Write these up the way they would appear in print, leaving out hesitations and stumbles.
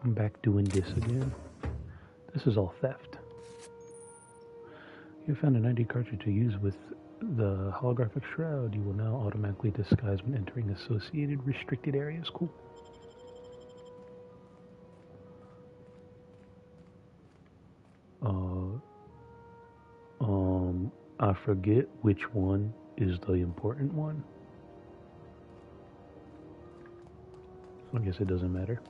I'm back doing this again. This is all theft. You found an ID cartridge to use with the holographic shroud. You will now automatically disguise when entering associated restricted areas. Cool. I forget which one is the important one. I guess it doesn't matter.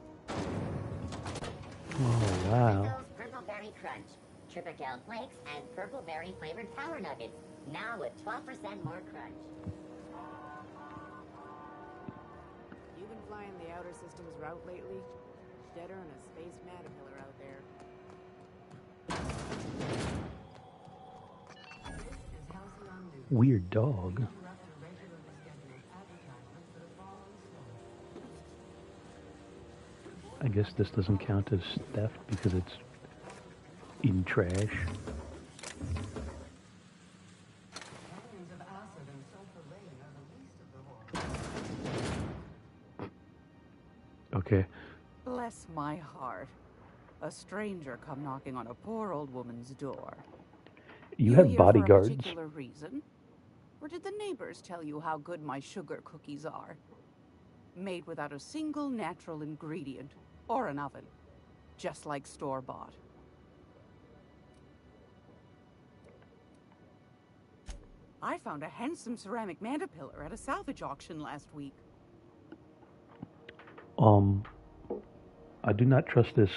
Oh, wow. Purple Berry Crunch, Triple Flakes, and Purple Berry flavored Power Nuggets. Now with 12% more crunch. You've been flying the Outer Systems route lately? Deader than a space caterpillar out there. Weird dog. I guess this doesn't count as theft because it's in trash. Okay. Bless my heart. A stranger come knocking on a poor old woman's door. You have bodyguards. For a particular reason? Or did the neighbors tell you how good my sugar cookies are? Made without a single natural ingredient or an oven. Just like store-bought. I found a handsome ceramic mandapillar at a salvage auction last week. I do not trust this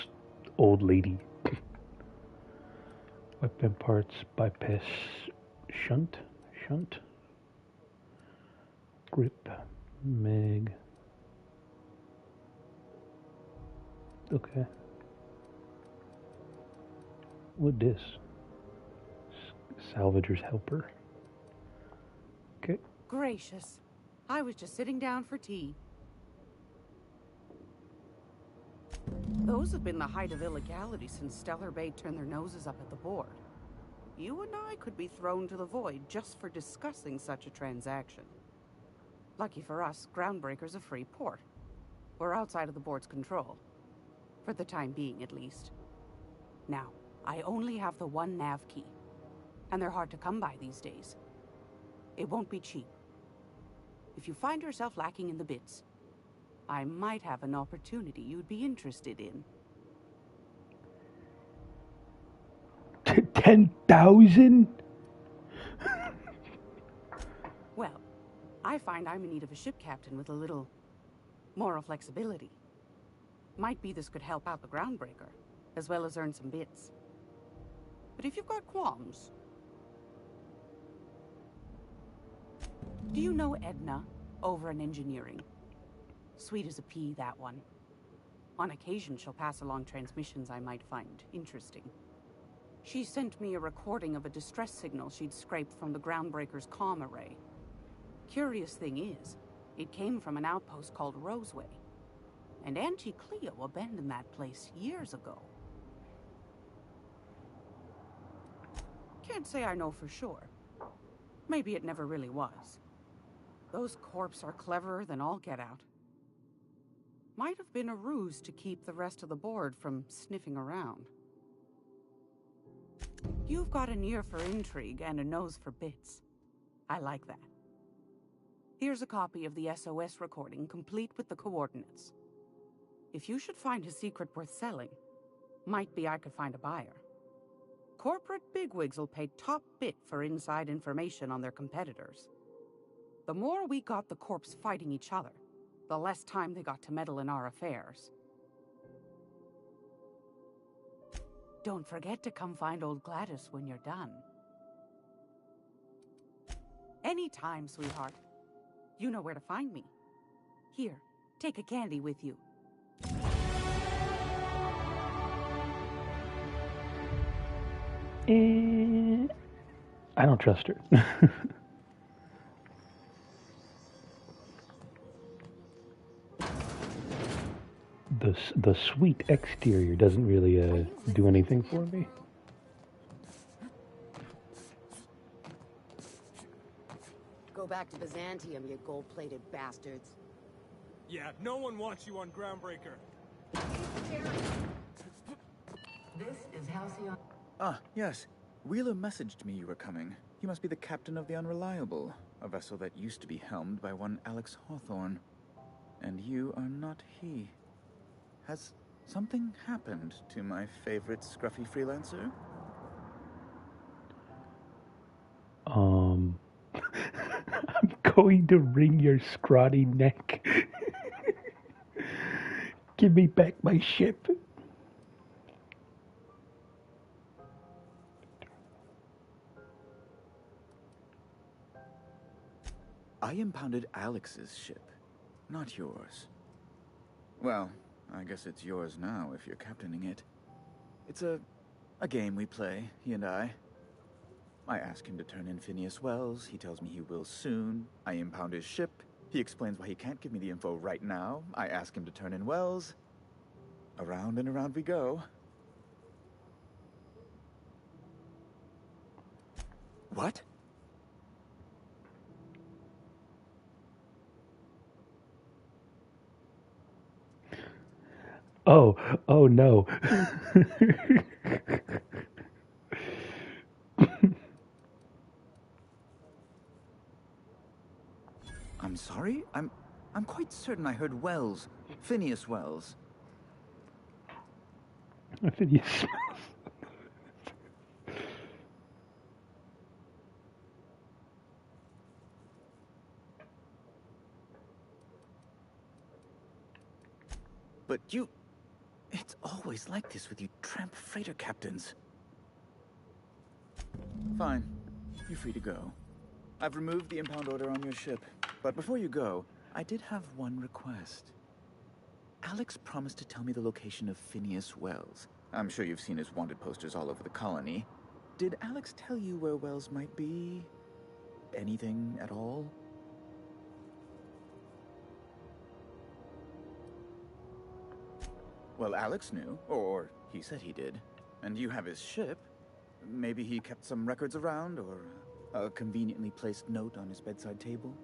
old lady. Weapon parts bypass shunt. Grip. Meg. Okay. What this? Salvager's helper. Okay. Gracious. I was just sitting down for tea. Those have been the height of illegality since Stellar Bay turned their noses up at the board. You and I could be thrown to the void just for discussing such a transaction. Lucky for us, Groundbreaker's a free port. We're outside of the board's control. For the time being, at least. Now, I only have the one nav key. And they're hard to come by these days. It won't be cheap. If you find yourself lacking in the bits, I might have an opportunity you'd be interested in. 10,000? Well, I find I'm in need of a ship captain with a little moral flexibility. Might be this could help out the Groundbreaker, as well as earn some bits. But if you've got qualms... Do you know Edna, over in engineering? Sweet as a pea, that one. On occasion, she'll pass along transmissions I might find interesting. She sent me a recording of a distress signal she'd scraped from the Groundbreaker's comm array. Curious thing is, it came from an outpost called Roseway. And Auntie Cleo abandoned that place years ago. Can't say I know for sure. Maybe it never really was. Those corps are cleverer than all get out. Might have been a ruse to keep the rest of the board from sniffing around. You've got an ear for intrigue and a nose for bits. I like that. Here's a copy of the SOS recording, complete with the coordinates. If you should find a secret worth selling, might be I could find a buyer. Corporate bigwigs will pay top bit for inside information on their competitors. The more we got the corps fighting each other, the less time they got to meddle in our affairs. Don't forget to come find old Gladys when you're done. Anytime, sweetheart. You know where to find me. Here, take a candy with you. I don't trust her. The sweet exterior doesn't really do anything for me. Go back to Byzantium, you gold-plated bastards. Yeah, no one wants you on Groundbreaker. Is Halcyon? Ah, yes. Wheeler messaged me you were coming. He must be the captain of the Unreliable, a vessel that used to be helmed by one Alex Hawthorne. And you are not he. Has something happened to my favorite scruffy freelancer? I'm going to wring your scrawny neck. Give me back my ship. I impounded Alex's ship, not yours. Well, I guess it's yours now if you're captaining it. It's a game we play, he and I. I ask him to turn in Phineas Wells, he tells me he will soon. I impound his ship, he explains why he can't give me the info right now. I ask him to turn in Wells. Around and around we go. What? Oh no. I'm sorry? I'm quite certain I heard Wells. Phineas Wells. Phineas. But you... It's always like this with you tramp freighter captains. Fine. You're free to go. I've removed the impound order on your ship. But before you go, I did have one request. Alex promised to tell me the location of Phineas Wells. I'm sure you've seen his wanted posters all over the colony. Did Alex tell you where Wells might be? Anything at all? Well, Alex knew, or he said he did. And you have his ship. Maybe he kept some records around, or a conveniently placed note on his bedside table?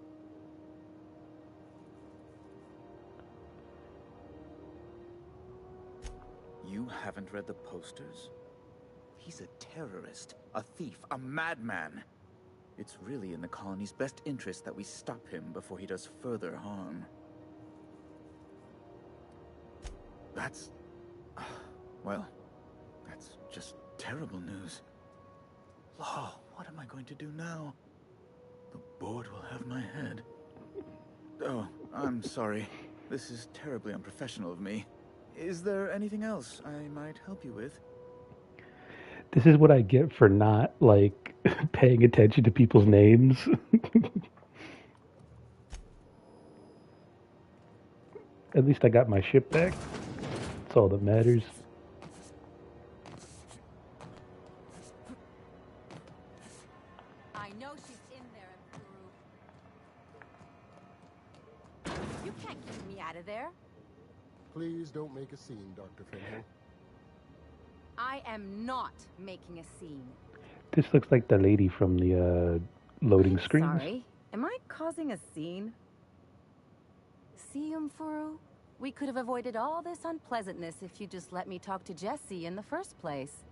You haven't read the posters? He's a terrorist, a thief, a madman. It's really in the colony's best interest that we stop him before he does further harm. That's... well, that's just terrible news. Law, what am I going to do now? The board will have my head. Oh, I'm sorry. This is terribly unprofessional of me. Is there anything else I might help you with? This is what I get for not, like, paying attention to people's names. At least I got my ship back. That's all that matters. I know she's in there, Peru. You can't keep me out of there. Please don't make a scene, Dr. Finley. I am not making a scene. This looks like the lady from the loading screens. Sorry, am I causing a scene? See, Furu? We could have avoided all this unpleasantness if you just let me talk to Jesse in the first place.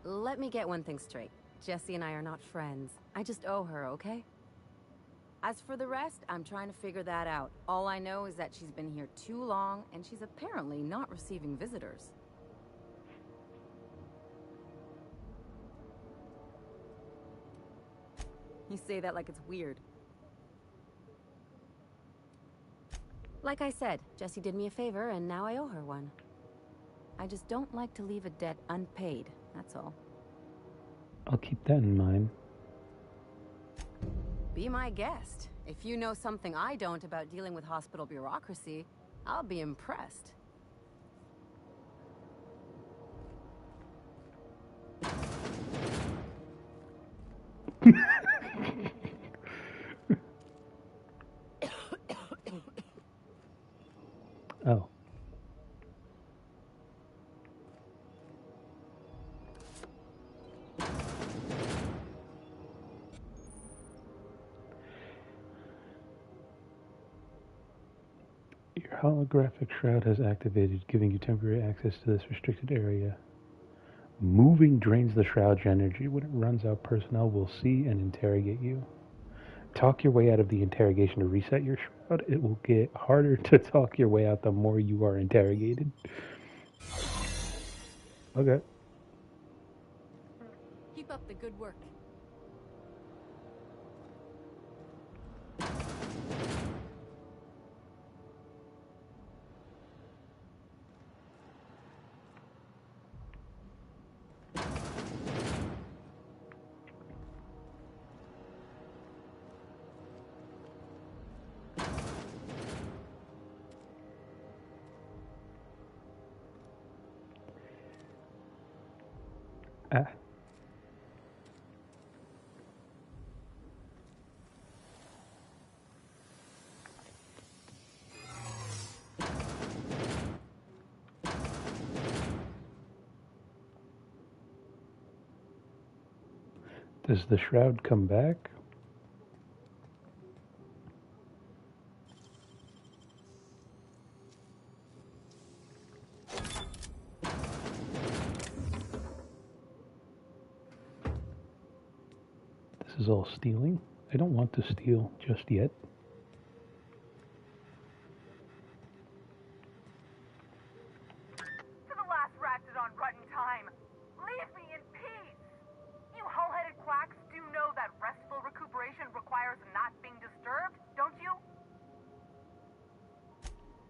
Let me get one thing straight. Jesse and I are not friends. I just owe her, okay? As for the rest, I'm trying to figure that out. All I know is that she's been here too long, and she's apparently not receiving visitors. You say that like it's weird. Like I said, Jessie did me a favor, and now I owe her one. I just don't like to leave a debt unpaid, that's all. I'll keep that in mind. Be my guest. If you know something I don't about dealing with hospital bureaucracy, I'll be impressed. Oh. Your Your holographic shroud has activated, giving you temporary access to this restricted area. Moving drains the shroud's energy. When it runs out, personnel will see and interrogate you. Talk your way out of the interrogation to reset your shroud. It will get harder to talk your way out the more you are interrogated. Okay. Keep up the good work. Ah. Does the shroud come back? This is all stealing. I don't want to steal just yet. To the last ratchet on rotten time. Leave me in peace. You hull-headed quacks do know that restful recuperation requires not being disturbed, don't you?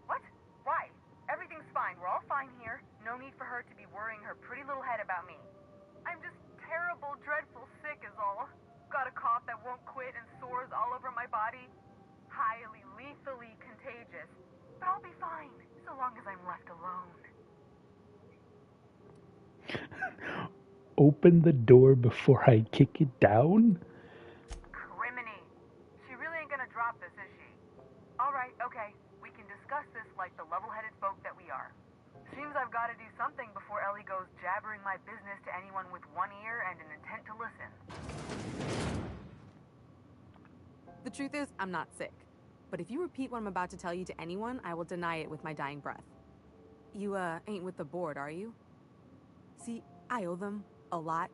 What? Why? Everything's fine. We're all fine here. No need for her to be worrying her pretty little head about me. I'm just terrible, dreadful sick is all. Got a cough that won't quit and sores all over my body. Highly, lethally contagious. But I'll be fine, so long as I'm left alone. Open the door before I kick it down? Criminy. She really ain't gonna drop this, is she? Alright, okay. We can discuss this like the level-headed folk that we are. Seems I've gotta do something before Ellie goes jabbering my business to anyone with one ear and an intent to listen. The truth is, I'm not sick. But if you repeat what I'm about to tell you to anyone, I will deny it with my dying breath. You, ain't with the board, are you? See, I owe them a lot.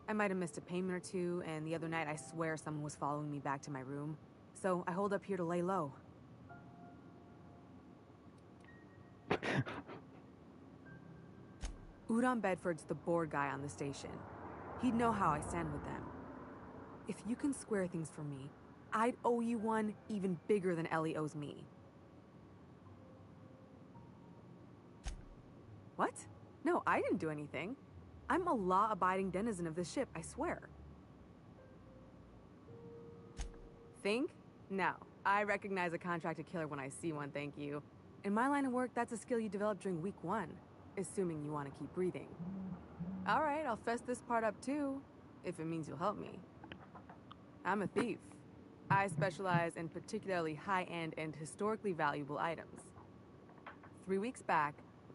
I might have missed a payment or two, and the other night I swear someone was following me back to my room. So I hold up here to lay low. Udon Bedford's the board guy on the station. He'd know how I stand with them. If you can square things for me, I'd owe you one even bigger than Ellie owes me. What? No, I didn't do anything. I'm a law-abiding denizen of this ship, I swear. Think? No. I recognize a contracted killer when I see one, thank you. In my line of work, that's a skill you develop during week 1, assuming you want to keep breathing. All right, I'll fess this part up too, if it means you'll help me. I'm a thief. I specialize in particularly high-end and historically valuable items. 3 weeks back,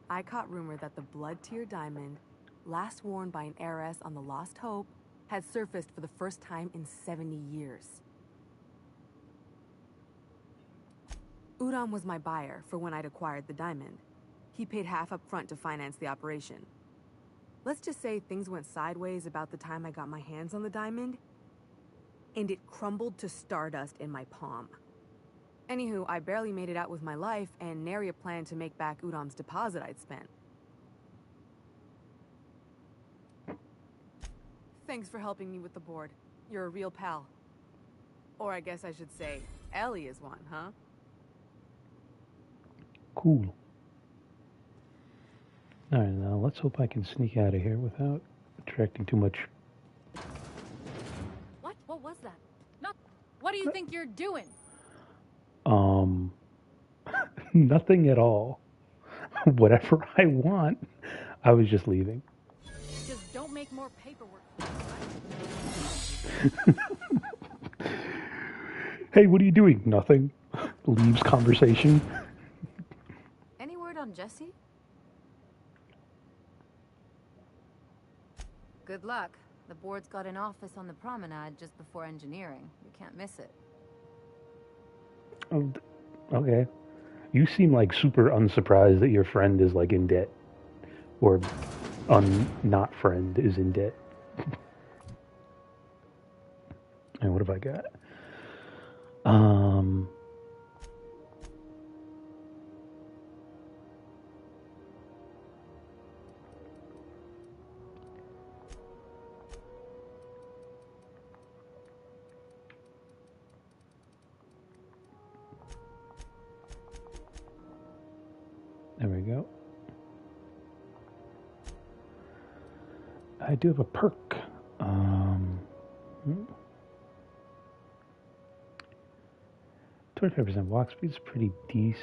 I caught rumor that the Blood-Tier diamond, last worn by an heiress on the Lost Hope, had surfaced for the first time in 70 years. Udon was my buyer for when I'd acquired the diamond. He paid half up front to finance the operation. Let's just say things went sideways about the time I got my hands on the diamond, and it crumbled to stardust in my palm. Anywho, I barely made it out with my life, and nary a plan to make back Udon's deposit I'd spent. Thanks for helping me with the board. You're a real pal. Or I guess I should say, Ellie is one, huh? Cool. Alright, now let's hope I can sneak out of here without attracting too much. What? What was that? Not. What do you think you're doing? Nothing at all. Whatever I want. I was just leaving. Just don't make more paperwork. Hey, what are you doing? Nothing. Leaves conversation. Any word on Jesse? Good luck. The board's got an office on the promenade just before engineering. You can't miss it. Oh, okay. You seem like super unsurprised that your friend is like in debt. Or not friend is in debt. And what have I got? There we go. I do have a perk. 25% walk speed is pretty decent.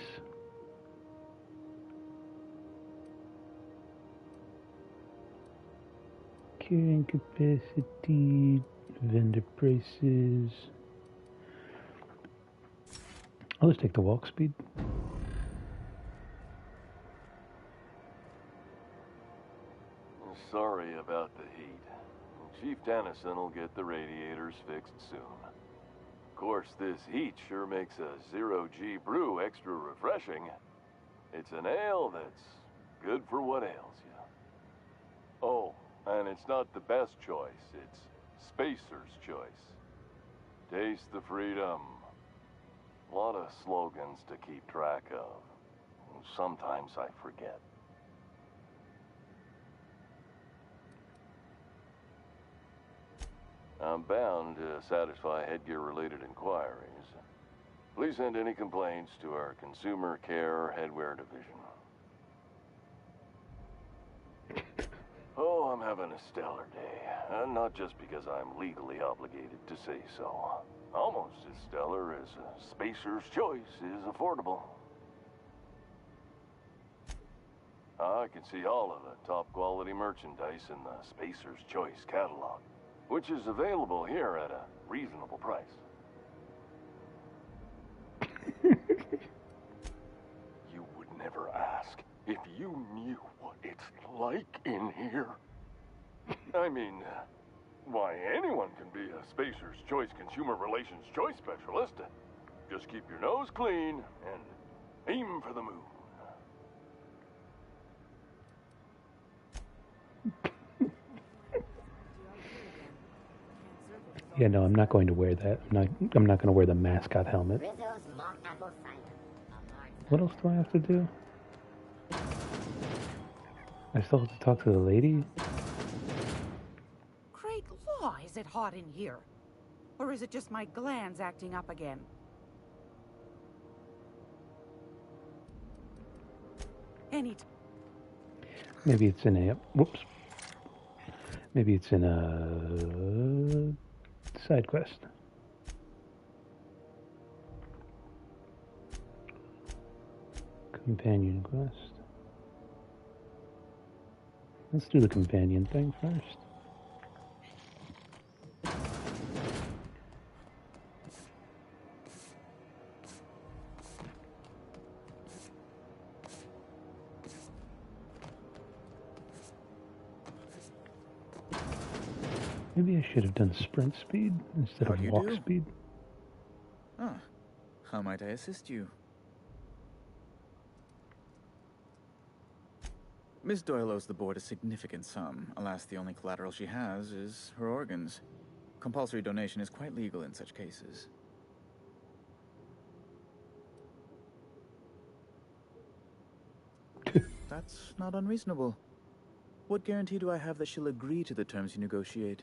Carrying capacity, vendor prices. I'll just take the walk speed. Sorry about the heat. Chief Dennison will get the radiators fixed soon. Of course, this heat sure makes a zero-G brew extra refreshing. It's an ale that's good for what ails you. Oh, and it's not the best choice. It's Spacer's choice. Taste the freedom. A lot of slogans to keep track of. Sometimes I forget. I'm bound to satisfy headgear-related inquiries. Please send any complaints to our Consumer Care Headwear Division. Oh, I'm having a stellar day. Not just because I'm legally obligated to say so. Almost as stellar as Spacer's Choice is affordable. I can see all of the top-quality merchandise in the Spacer's Choice catalog, which is available here at a reasonable price. You would never ask if you knew what it's like in here. I mean, why, anyone can be a Spacer's Choice Consumer Relations Choice Specialist. Just keep your nose clean and aim for the moon. Yeah, no, I'm not going to wear that. I'm not going to wear the mascot helmet. Rizzo's mock apple cider. What else do I have to do? I still have to talk to the lady? Great law, is it hot in here? Or is it just my glands acting up again? Maybe it's in a... Whoops. Maybe it's in a... side quest. Companion quest. Let's do the companion thing first. Maybe I should have done sprint speed instead of walk speed. Ah, how might I assist you? Miss Doyle owes the board a significant sum. Alas, the only collateral she has is her organs. Compulsory donation is quite legal in such cases. That's not unreasonable. What guarantee do I have that she'll agree to the terms you negotiate?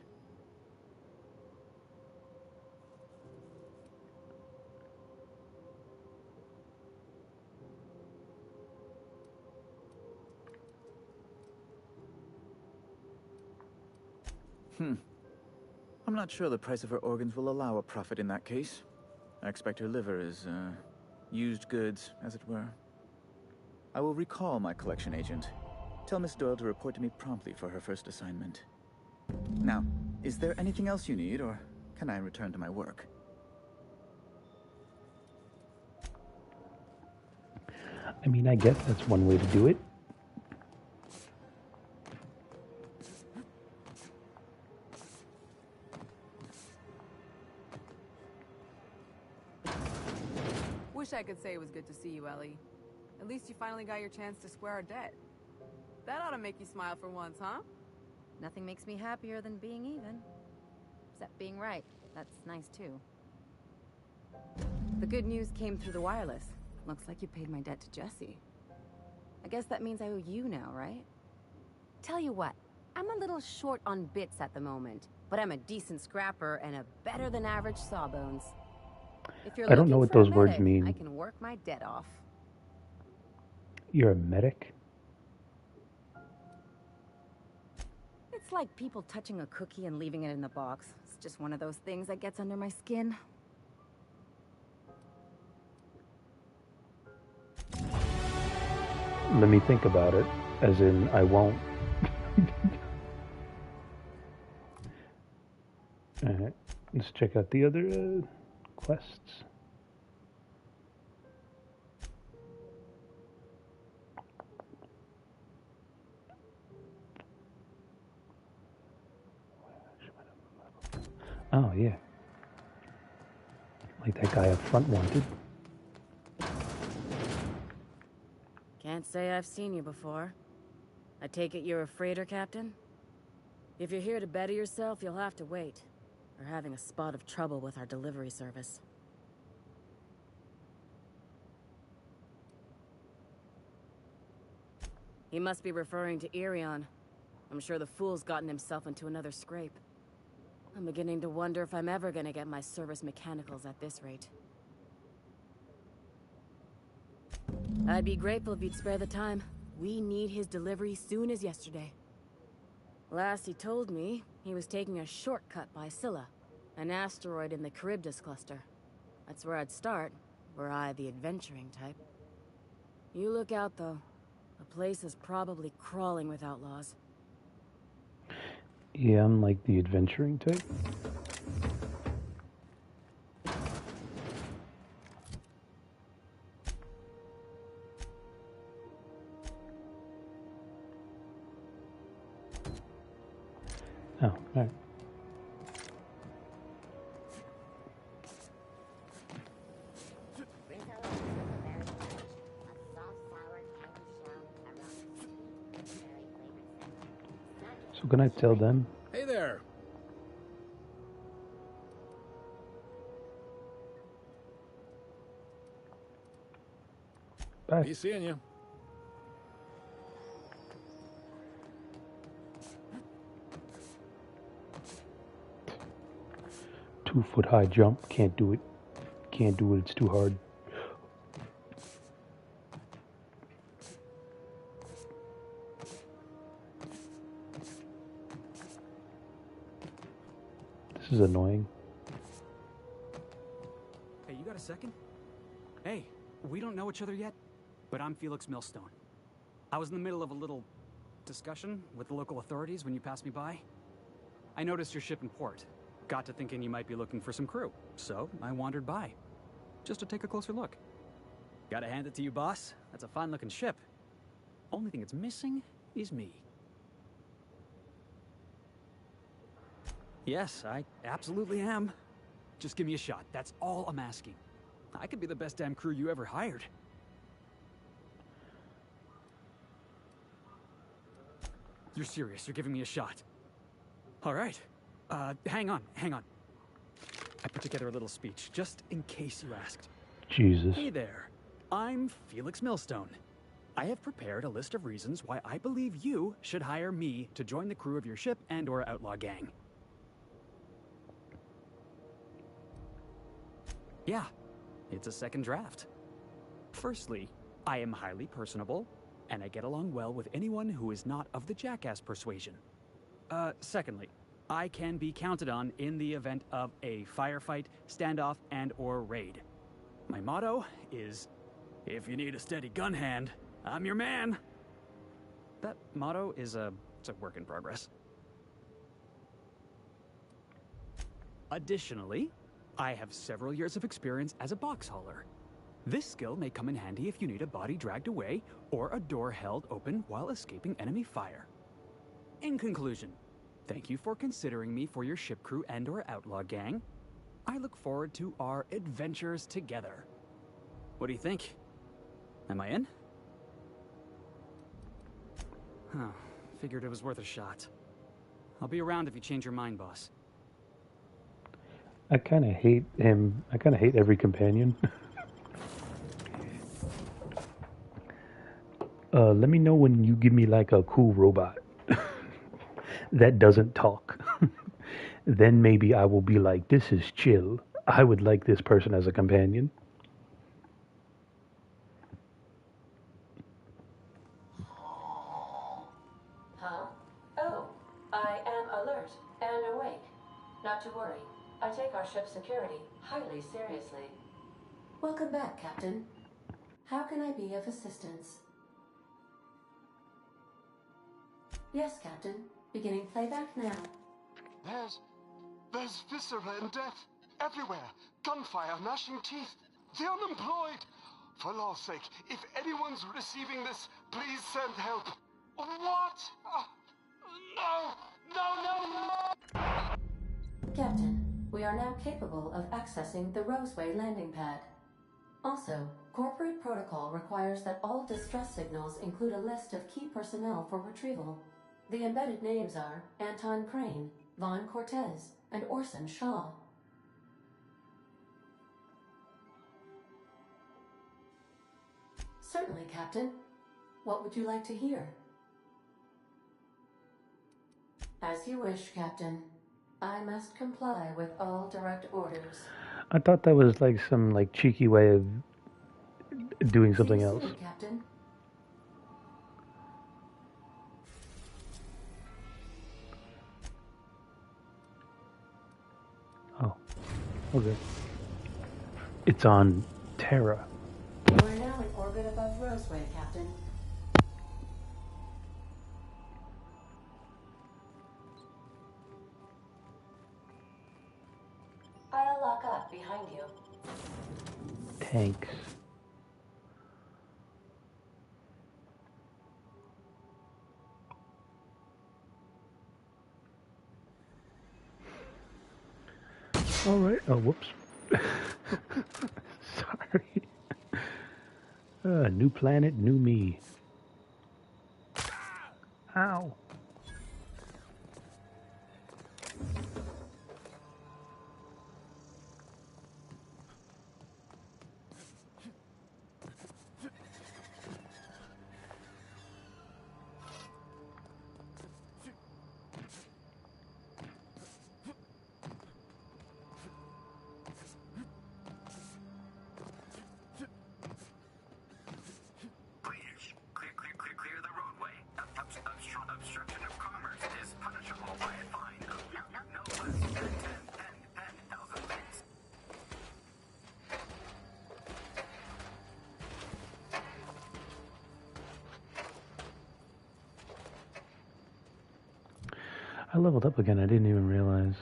I'm not sure the price of her organs will allow a profit in that case. I expect her liver is, used goods, as it were. I will recall my collection agent. Tell Miss Doyle to report to me promptly for her first assignment. Now, is there anything else you need, or can I return to my work? I mean, I guess that's one way to do it. Wish I could say it was good to see you, Ellie. At least you finally got your chance to square a debt. That ought to make you smile for once, huh? Nothing makes me happier than being even. Except being right. That's nice, too. The good news came through the wireless. Looks like you paid my debt to Jesse. I guess that means I owe you now, right? Tell you what, I'm a little short on bits at the moment, but I'm a decent scrapper and a better-than-average sawbones. If you're I don't know looking what for a those words medic, mean. I can work my debt off. You're a medic? It's like people touching a cookie and leaving it in the box. It's just one of those things that gets under my skin. Let me think about it. As in, I won't. Alright, let's check out the other quests. Oh, yeah. Like that guy up front wanted. Can't say I've seen you before. I take it you're a freighter captain? If you're here to better yourself, you'll have to wait. We're having a spot of trouble with our delivery service. He must be referring to Irion. I'm sure the fool's gotten himself into another scrape. I'm beginning to wonder if I'm ever gonna get my service mechanicals at this rate. I'd be grateful if you'd spare the time. We need his delivery soon as yesterday. Last he told me, he was taking a shortcut by Scylla, an asteroid in the Charybdis cluster. That's where I'd start, were I the adventuring type. You look out, though. The place is probably crawling with outlaws. Yeah, I'm like the adventuring type. Oh, alright. So can I tell them? Hey there. Bye. Be seeing you. Two-foot high jump. Can't do it. Can't do it. It's too hard. This is annoying. Hey, you got a second? Hey, we don't know each other yet, but I'm Felix Millstone. I was in the middle of a little discussion with the local authorities when you passed me by. I noticed your ship in port. Got to thinking you might be looking for some crew, so I wandered by, just to take a closer look. Gotta hand it to you, boss. That's a fine-looking ship. Only thing it's missing is me. Yes, I absolutely am. Just give me a shot. That's all I'm asking. I could be the best damn crew you ever hired. You're serious. You're giving me a shot. All right. Hang on. I put together a little speech, just in case you asked. Jesus. Hey there. I'm Felix Millstone. I have prepared a list of reasons why I believe you should hire me to join the crew of your ship and/or outlaw gang. Yeah, it's a second draft. Firstly, I am highly personable, and I get along well with anyone who is not of the jackass persuasion. Secondly, I can be counted on in the event of a firefight, standoff, and/or raid. My motto is, if you need a steady gun hand, I'm your man. That motto is it's a work in progress. Additionally, I have several years of experience as a box hauler. This skill may come in handy if you need a body dragged away or a door held open while escaping enemy fire. In conclusion, thank you for considering me for your ship crew and/or outlaw gang. I look forward to our adventures together. What do you think? Am I in? Huh. Figured it was worth a shot. I'll be around if you change your mind, boss. I kind of hate him. I kind of hate every companion. Let me know when you give me like a cool robot that doesn't talk. Then maybe I will be like, this is chill. I would like this person as a companion. Huh? Oh, I am alert and awake. Not to worry. I take our ship's security highly seriously. Welcome back, Captain. How can I be of assistance? Yes, Captain. Beginning playback now. There's viscera and death everywhere. Gunfire, gnashing teeth. The unemployed. For law's sake, if anyone's receiving this, please send help. What? No! Captain, we are now capable of accessing the Roseway landing pad. Also, corporate protocol requires that all distress signals include a list of key personnel for retrieval. The embedded names are Anton Crane, Vaughn Cortez, and Orson Shaw. Certainly, Captain. What would you like to hear? As you wish, Captain. I must comply with all direct orders. I thought that was like some like cheeky way of doing something else. See you soon, Captain. Oh, okay. It's on Terra. We're now in orbit above Roseway, Captain. I'll lock up behind you. Tanks. All right. Oh, whoops. Sorry. New planet, new me. Ow. I leveled up again. I didn't even realize.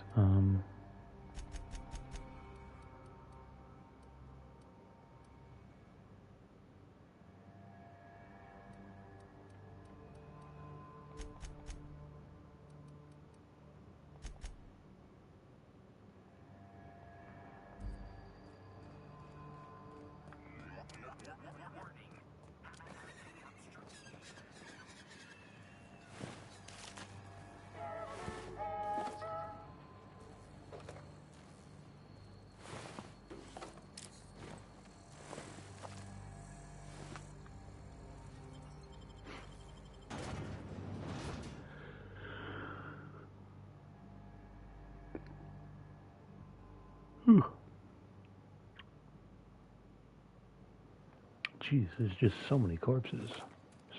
Jeez, there's just so many corpses.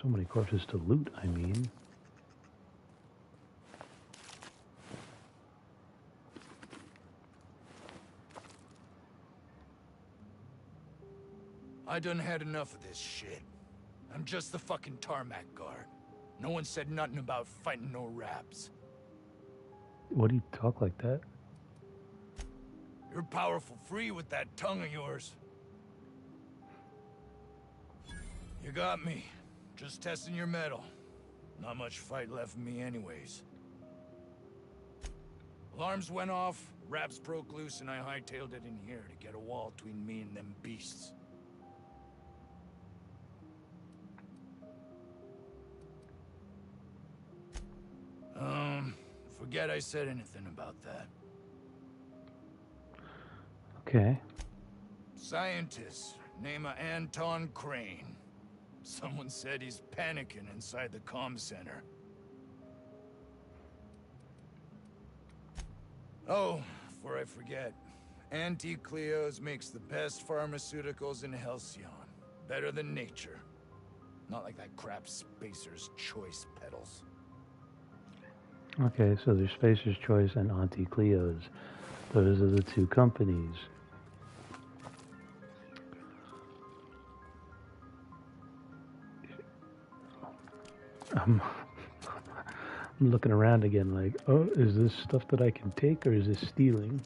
So many corpses to loot, I mean. I done had enough of this shit. I'm just the fucking tarmac guard. No one said nothing about fighting no raps. What do you talk like that? You're powerful free with that tongue of yours. You got me. Just testing your mettle. Not much fight left in me anyways. Alarms went off, raps broke loose, and I hightailed it in here to get a wall between me and them beasts. Forget I said anything about that. Okay. Scientist, name of Anton Crane. Someone said he's panicking inside the comm center. Oh, before I forget, Auntie Cleo's makes the best pharmaceuticals in Halcyon. Better than nature. Not like that crap Spacer's Choice pedals. Okay, so there's Spacer's Choice and Auntie Cleo's. Those are the two companies. I'm looking around again like, oh, is this stuff that I can take or is this stealing?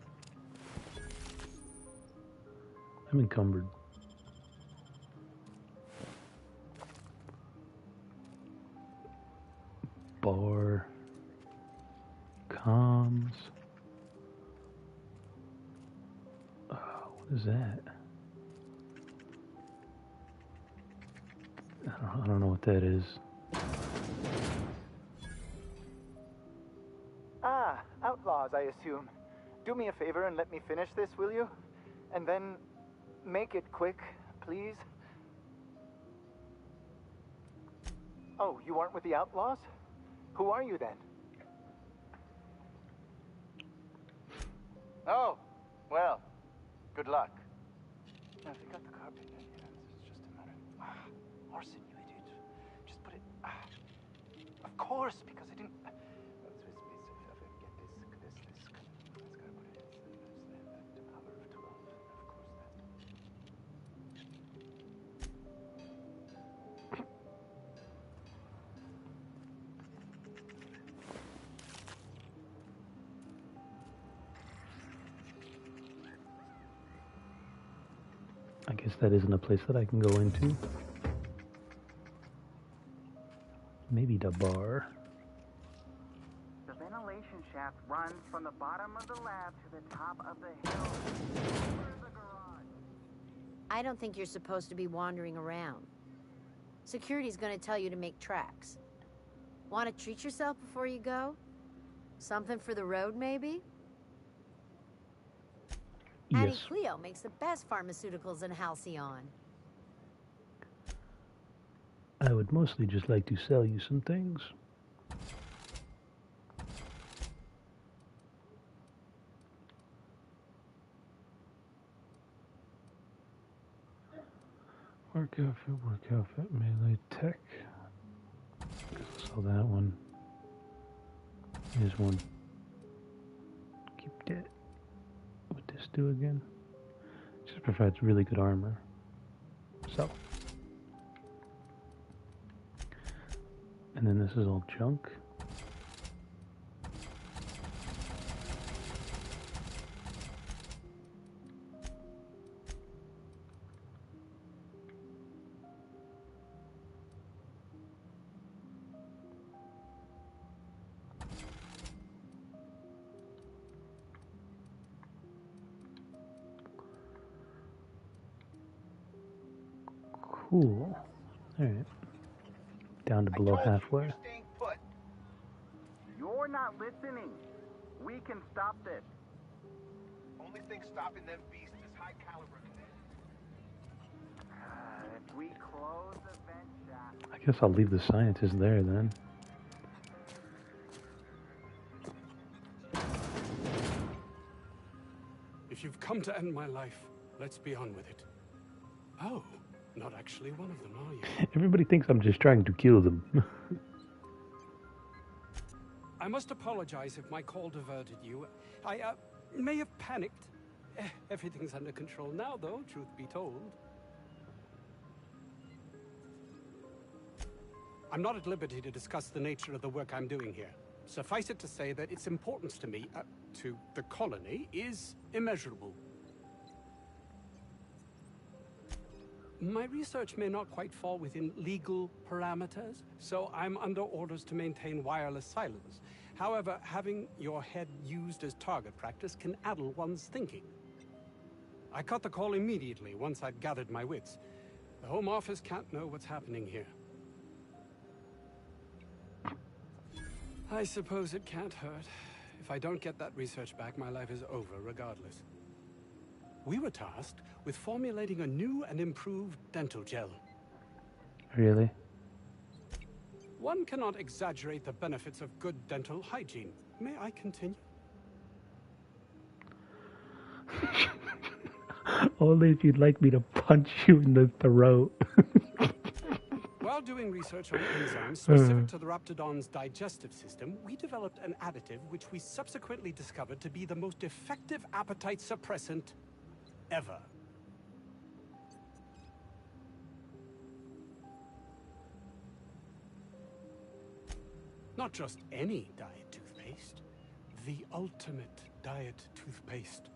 I'm encumbered. Bar. Comms. What is that? I don't know what that is. Ah, outlaws, I assume. Do me a favor and let me finish this, will you? And then make it quick, please. Oh, you aren't with the outlaws? Who are you then? Oh, well, good luck. Now, if you got the carpet in your hands, it's just a matter of... Arson, you idiot. Just put it... Of course, because I didn't... I guess that isn't a place that I can go into. Maybe the bar. The ventilation shaft runs from the bottom of the lab to the top of the hill. Over the garage. I don't think you're supposed to be wandering around. Security's gonna tell you to make tracks. Want to treat yourself before you go? Something for the road, maybe? Yes. Auntie Cleo makes the best pharmaceuticals in Halcyon. I would mostly just like to sell you some things. Work outfit, melee tech. Sell that one. Here's one. Keep that. What this do again? Just provides really good armor. So. And then this is all junk. Cool. Alright. Down to below halfway. You're not listening. We can stop this. Only thing stopping them beasts is high caliber. If we close the vent shaft... I guess I'll leave the scientist there then. If you've come to end my life, let's be on with it. Oh, not actually one of them, are you? Everybody thinks I'm just trying to kill them. I must apologize if my call diverted you. I may have panicked. Everything's under control now, though, truth be told. I'm not at liberty to discuss the nature of the work I'm doing here. Suffice it to say that its importance to me, to the colony, is immeasurable. My research may not quite fall within legal parameters, so I'm under orders to maintain wireless silence. However, having your head used as target practice can addle one's thinking. I cut the call immediately once I'd gathered my wits. The Home Office can't know what's happening here. I suppose it can't hurt. I don't get that research back, my life is over regardless. We were tasked with formulating a new and improved dental gel. Really? One cannot exaggerate the benefits of good dental hygiene. May I continue? Only if you'd like me to punch you in the throat. While doing research on enzymes specific to the Raptidon's digestive system, we developed an additive which we subsequently discovered to be the most effective appetite suppressant ever. Not just any diet toothpaste, the ultimate diet toothpaste.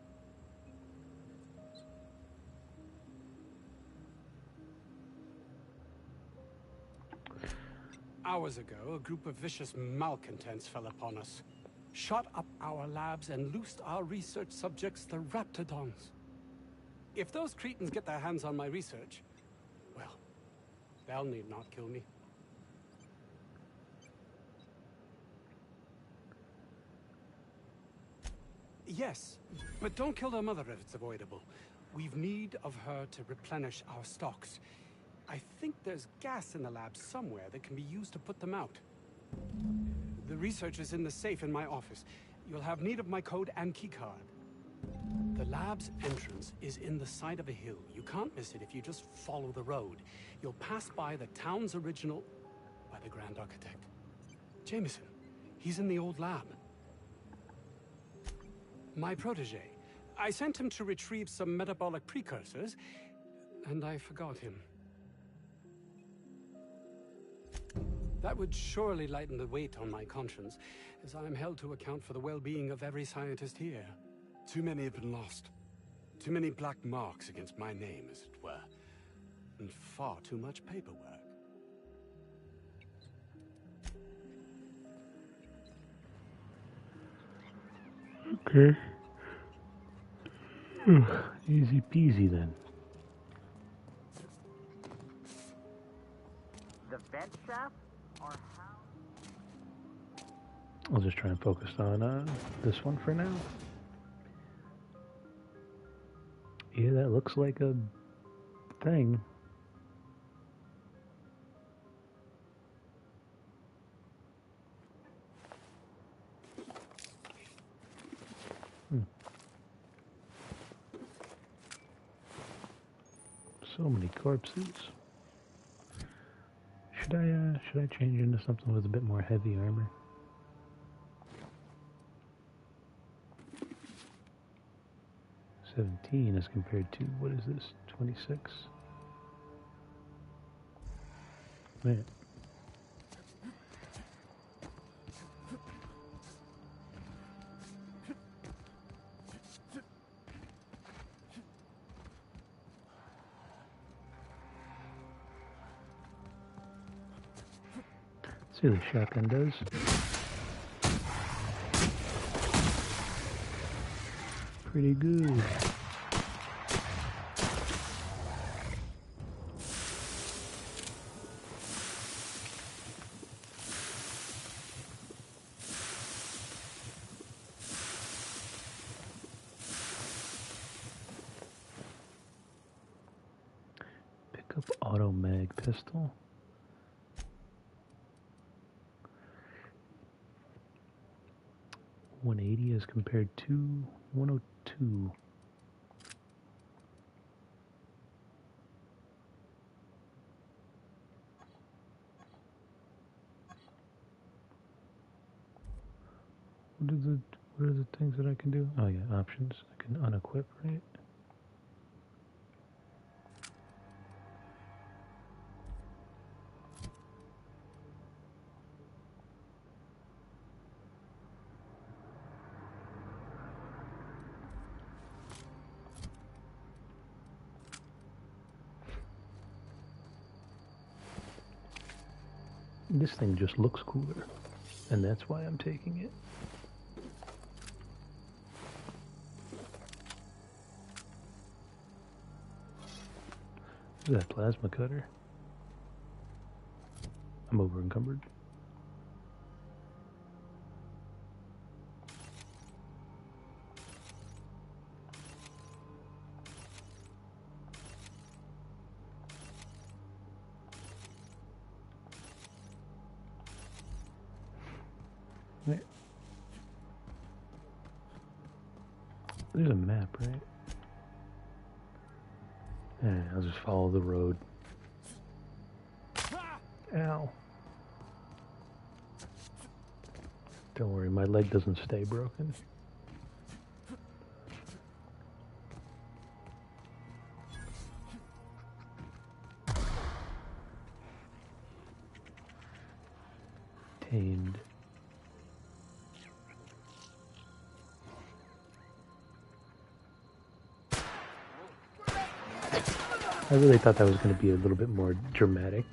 Hours ago, a group of vicious malcontents fell upon us, shot up our labs and loosed our research subjects, the Raptidons. If those cretins get their hands on my research, well, they'll need not kill me. Yes, but don't kill their mother if it's avoidable. We've need of her to replenish our stocks. I think there's gas in the lab somewhere that can be used to put them out. The research is in the safe in my office. You'll have need of my code and keycard. The lab's entrance is in the side of a hill. You can't miss it if you just follow the road. You'll pass by the town's original by the Grand Architect. Jameson, he's in the old lab. My protege. I sent him to retrieve some metabolic precursors, and I forgot him. That would surely lighten the weight on my conscience, as I am held to account for the well-being of every scientist here. Too many have been lost. Too many black marks against my name, as it were. And far too much paperwork. Okay. Easy peasy then. The vent shaft? Or how? I'll just try and focus on this one for now. Yeah, that looks like a thing. So many corpses. Should I change into something with a bit more heavy armor? $17 as compared to, what is this, 26? Man. See what the shotgun does. Pretty good. Pick up auto mag pistol. $180 as compared to $102. What are the things that I can do? Oh yeah, options. I can unequip, right? This thing just looks cooler, and that's why I'm taking it. Is that plasma cutter? I'm over encumbered. Wait. There's a map, right? Yeah, I'll just follow the road. Ow. Don't worry, my leg doesn't stay broken. Tamed. I really thought that was going to be a little bit more dramatic.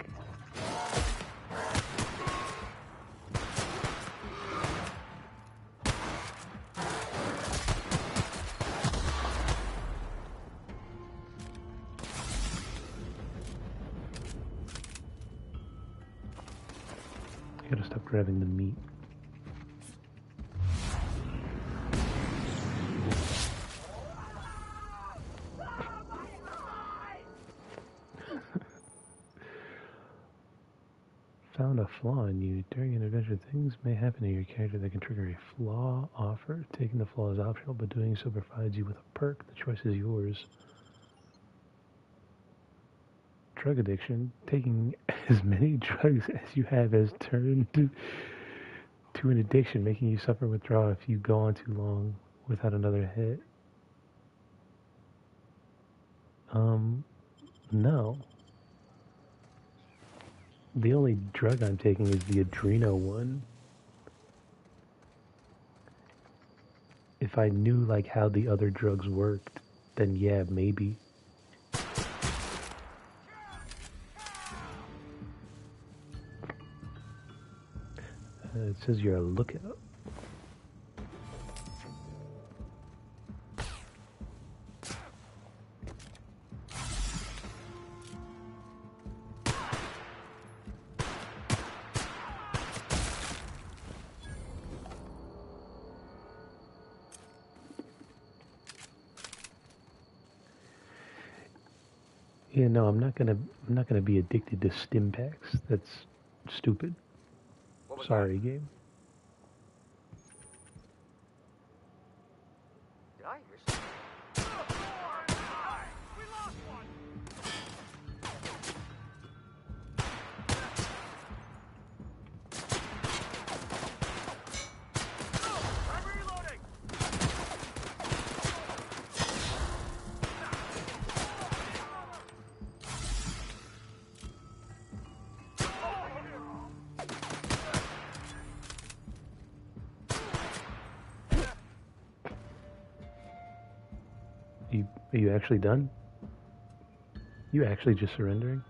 I gotta stop grabbing the meat. Found a flaw in you. During an adventure, things may happen to your character that can trigger a flaw offer. Taking the flaw is optional, but doing so provides you with a perk. The choice is yours. Drug addiction. Taking as many drugs as you have has turned to an addiction, making you suffer withdrawal if you go on too long without another hit. No. The only drug I'm taking is the Adreno one. If I knew like how the other drugs worked, then yeah, maybe. It says you're a lookout. Yeah, no, I'm not gonna be addicted to stim packs. That's stupid. Sorry, game. Did I hear something? We lost one! I'm reloading! Are you actually done? You actually just surrendering?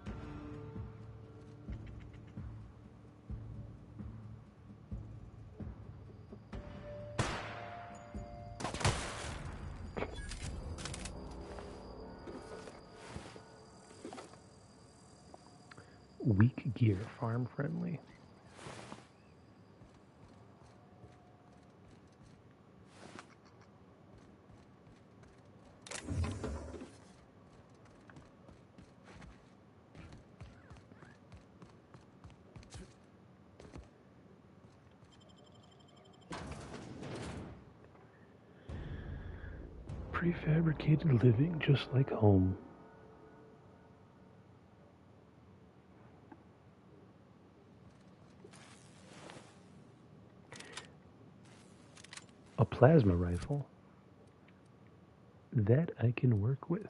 Weak gear, farm friendly. Prefabricated living, just like home. A plasma rifle. That I can work with.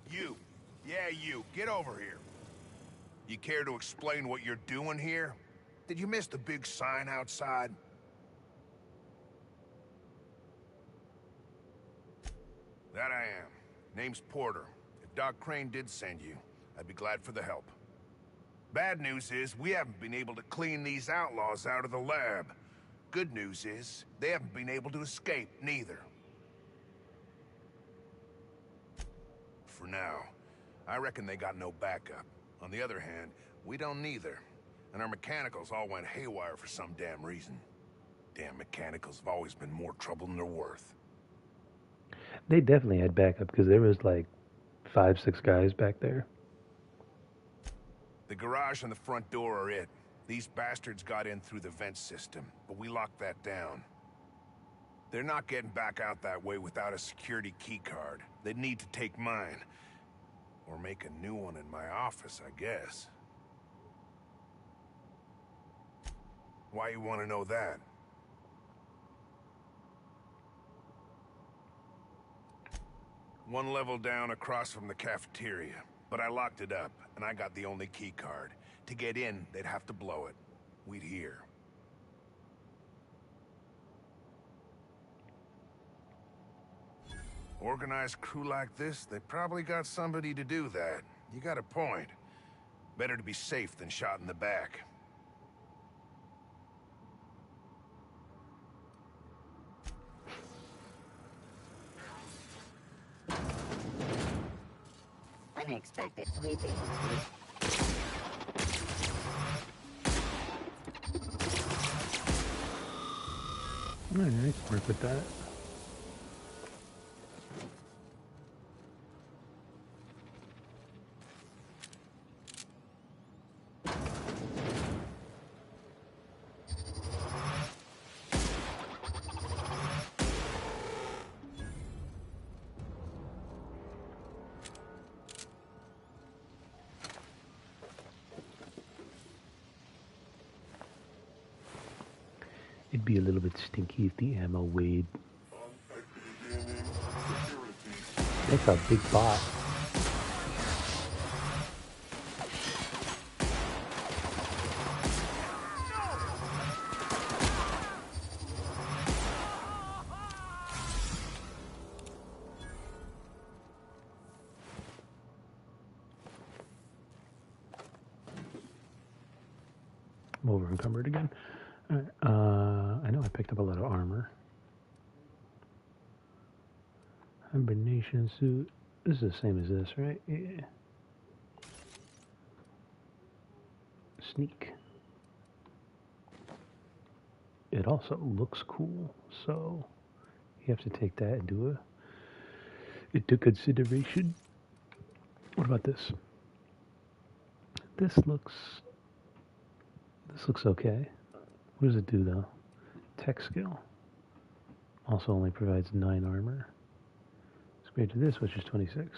You. Yeah, you. Get over here. You care to explain what you're doing here? Did you miss the big sign outside? That I am. Name's Porter. If Doc Crane did send you, I'd be glad for the help. Bad news is, we haven't been able to clean these outlaws out of the lab. Good news is, they haven't been able to escape, neither. for now. I reckon they got no backup. On the other hand, we don't neither. And our mechanicals all went haywire for some damn reason. Damn mechanicals have always been more trouble than they're worth. They definitely had backup because there was like 5, 6 guys back there. The garage and the front door are it. These bastards got in through the vent system, but we locked that down. They're not getting back out that way without a security key card. They'd need to take mine. Or make a new one in my office, I guess. Why you want to know that? One level down across from the cafeteria. But I locked it up, and I got the only key card. To get in, they'd have to blow it. We'd hear. Organized crew like this, they probably got somebody to do that. You got a point. Better to be safe than shot in the back. Unexpected sweeping. Alright, I can work with that. It'd be a little bit stinky if the ammo weighed. That's a big bot. I'm over encumbered again. Alright, I know I picked up a lot of armor. Hibernation suit. This is the same as this, right? Yeah. Sneak. It also looks cool, so you have to take that into consideration. What about this? This looks okay. What does it do though? Tech skill. Also only provides 9 armor. As compared to this, which is 26.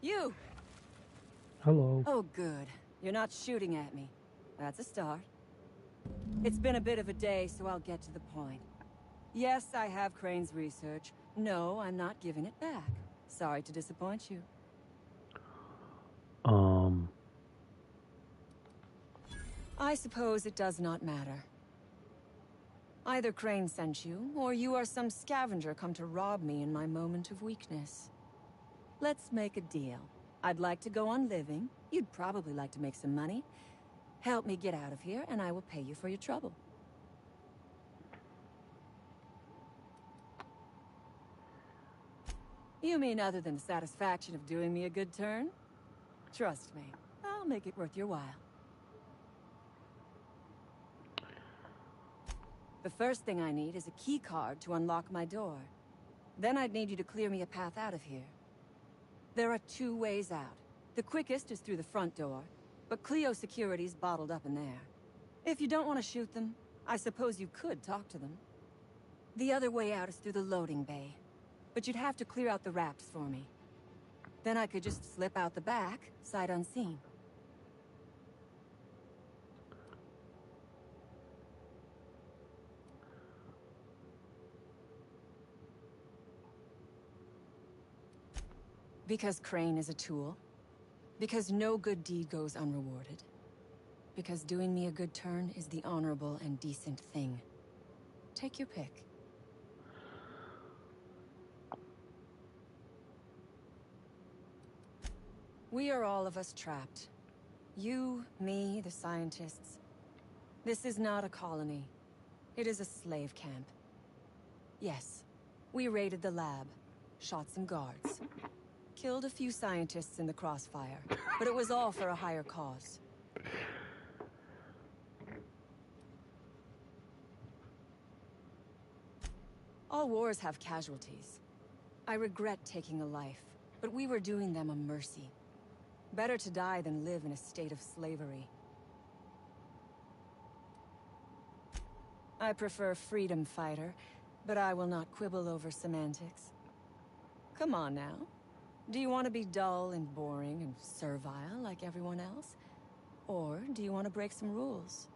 You! Hello. Oh, good. You're not shooting at me. That's a start. It's been a bit of a day, so I'll get to the point. Yes, I have Crane's research. No, I'm not giving it back. Sorry to disappoint you. I suppose it does not matter. Either Crane sent you, or you are some scavenger come to rob me in my moment of weakness. Let's make a deal. I'd like to go on living. You'd probably like to make some money. Help me get out of here, and I will pay you for your trouble. You mean other than the satisfaction of doing me a good turn? Trust me, I'll make it worth your while. The first thing I need is a key card to unlock my door. Then I'd need you to clear me a path out of here. There are 2 ways out. The quickest is through the front door, but Cleo Security's bottled up in there. If you don't want to shoot them, I suppose you could talk to them. The other way out is through the loading bay, but you'd have to clear out the rafts for me. Then I could just slip out the back, sight unseen. Because Crane is a tool. Because no good deed goes unrewarded. Because doing me a good turn is the honorable and decent thing. Take your pick. We are all of us trapped. You, me, the scientists. This is not a colony. It is a slave camp. Yes, we raided the lab, shot some guards. Killed a few scientists in the crossfire, but it was all for a higher cause. All wars have casualties. I regret taking a life, but we were doing them a mercy. Better to die than live in a state of slavery. I prefer freedom fighter, but I will not quibble over semantics. Come on now. Do you want to be dull and boring and servile like everyone else? Or do you want to break some rules?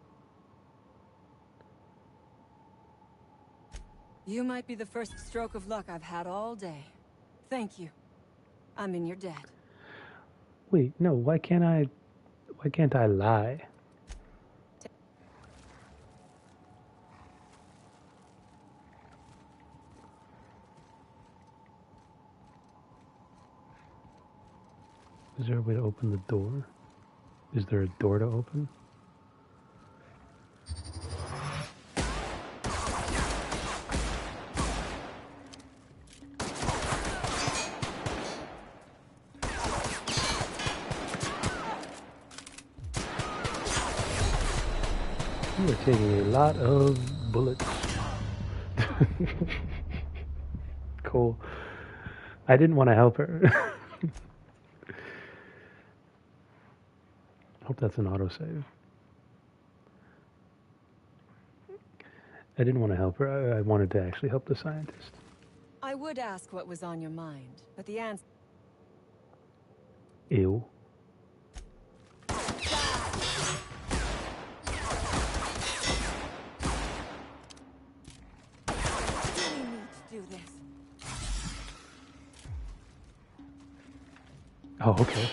You might be the first stroke of luck I've had all day. Thank you. I'm in your debt. Wait, no, why can't I lie? Is there a way to open the door? Is there a door to open? You are taking a lot of bullets. Cool. I didn't want to help her. Hope that's an autosave. I didn't want to help her. I wanted to actually help the scientist. I would ask what was on your mind, but the answer... Ew. Oh, okay.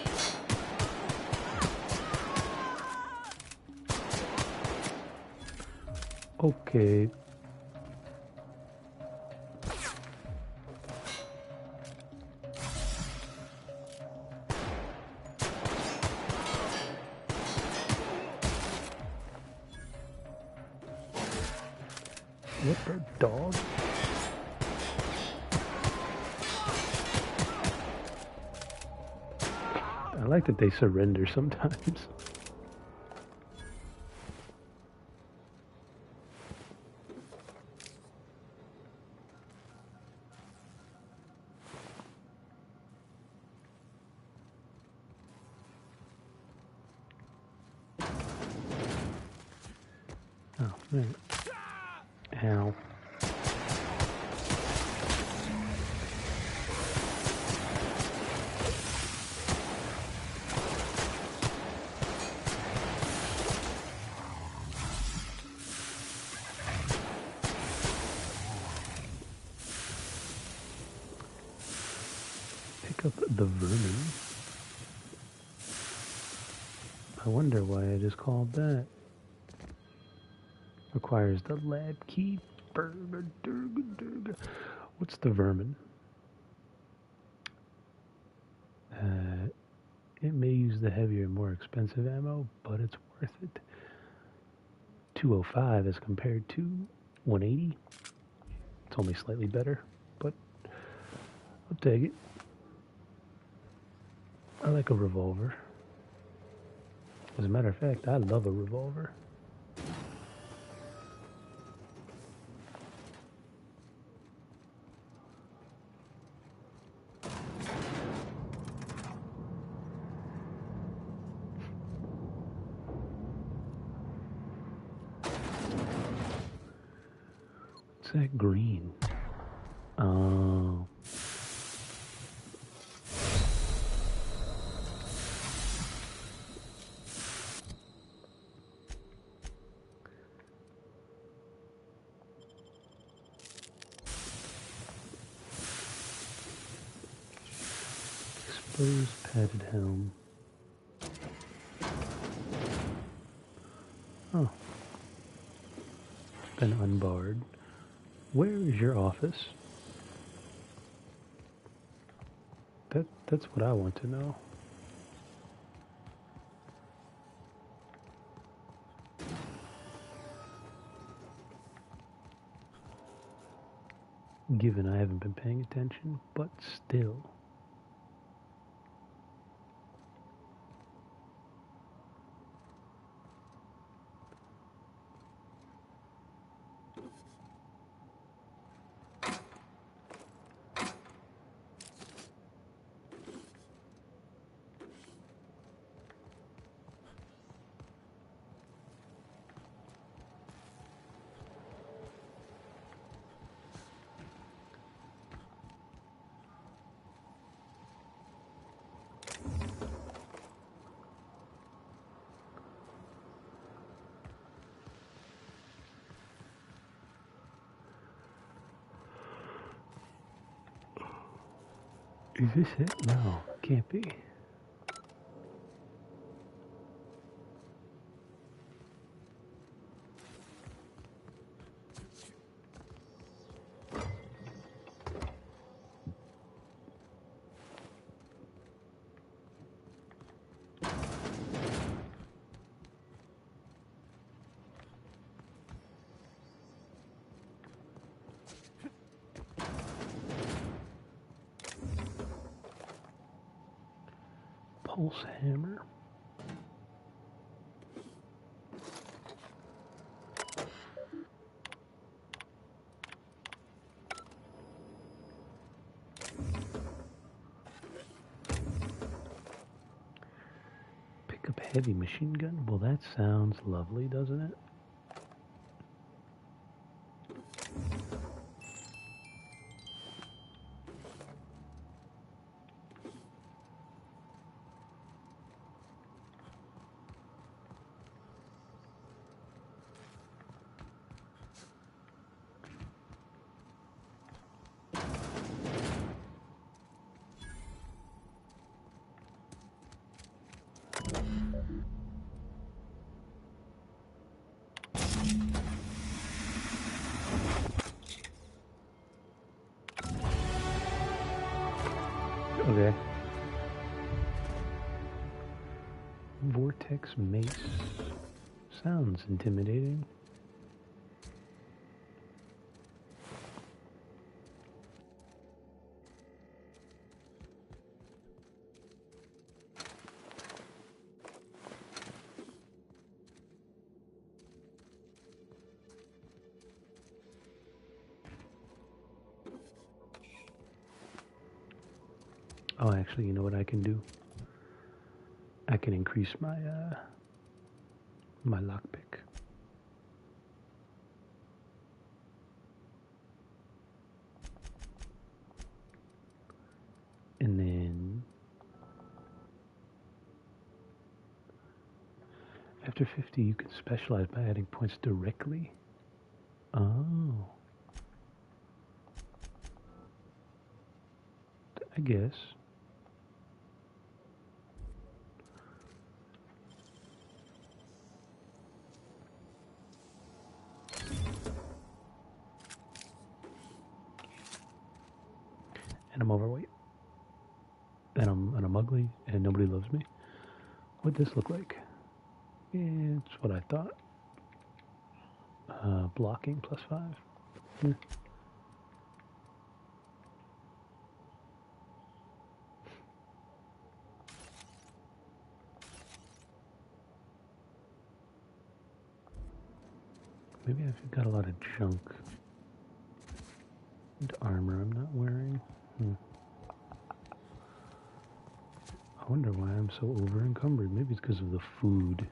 Okay. What the dog? I like that they surrender sometimes. Oh, right. Ow. pick up the vermin. I wonder why I just called that. Requires the lab key. What's the vermin? It may use the heavier, more expensive ammo, but it's worth it. 205 as compared to 180. It's only slightly better, but I'll take it. I like a revolver. As a matter of fact, I love a revolver. What's that green? Oh. Exposed padded helm. Oh. It's been unbarred. Where is your office? That's what I want to know. Given I haven't been paying attention, but still. Is this it? No, can't be. Pulse hammer. Pick up heavy machine gun. Well, that sounds lovely, doesn't it? Okay. Vortex mace. Sounds intimidating. Oh, actually, you know what I can do? I can increase my my lockpick. And then after 50, you can specialize by adding points directly. Oh. I guess. I'm overweight. And I'm ugly and nobody loves me. What'd this look like? It's what I thought. Blocking +5. Yeah. Maybe I've got a lot of junk and armor I'm not wearing. I wonder why I'm so over encumbered. Maybe it's because of the food.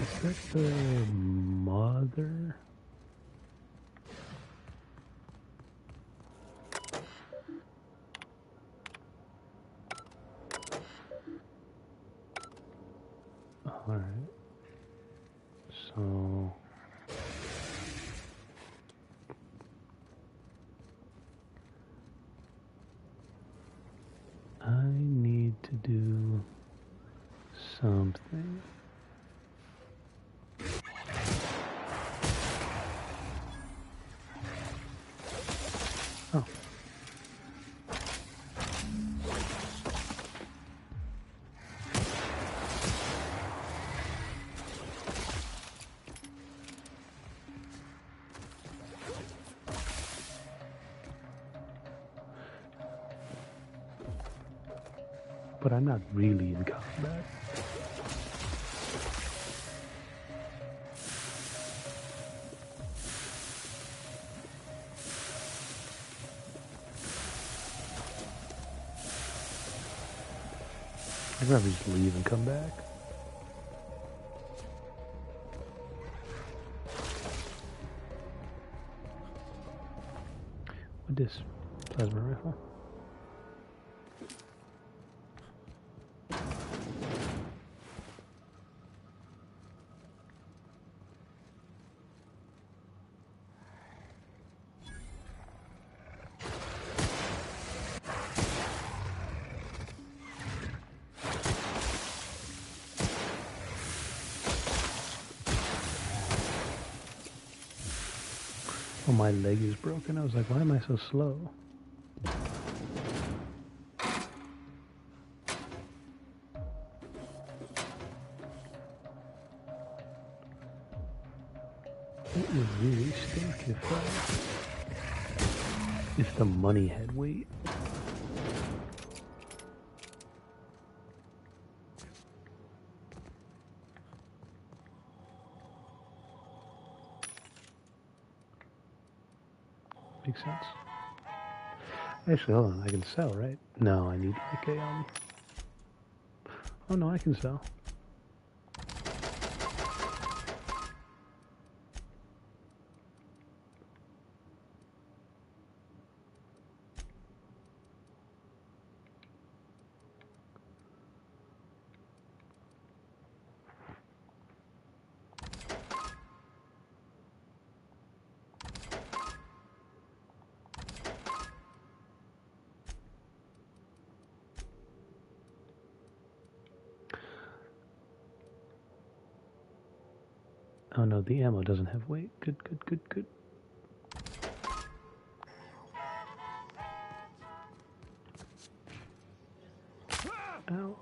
Is that the mother? Alright. So... I need to do something. Oh. But I'm not really in combat. I'd rather just leave and come back. What is this? Plasma rifle? Oh, my leg is broken. I was like, why am I so slow? It would really stink if the money had weight. Makes sense. Actually, hold on. I can sell, right? No, I need like a, Oh, no, I can sell. Oh no, the ammo doesn't have weight. Good, good, good, good. Ow.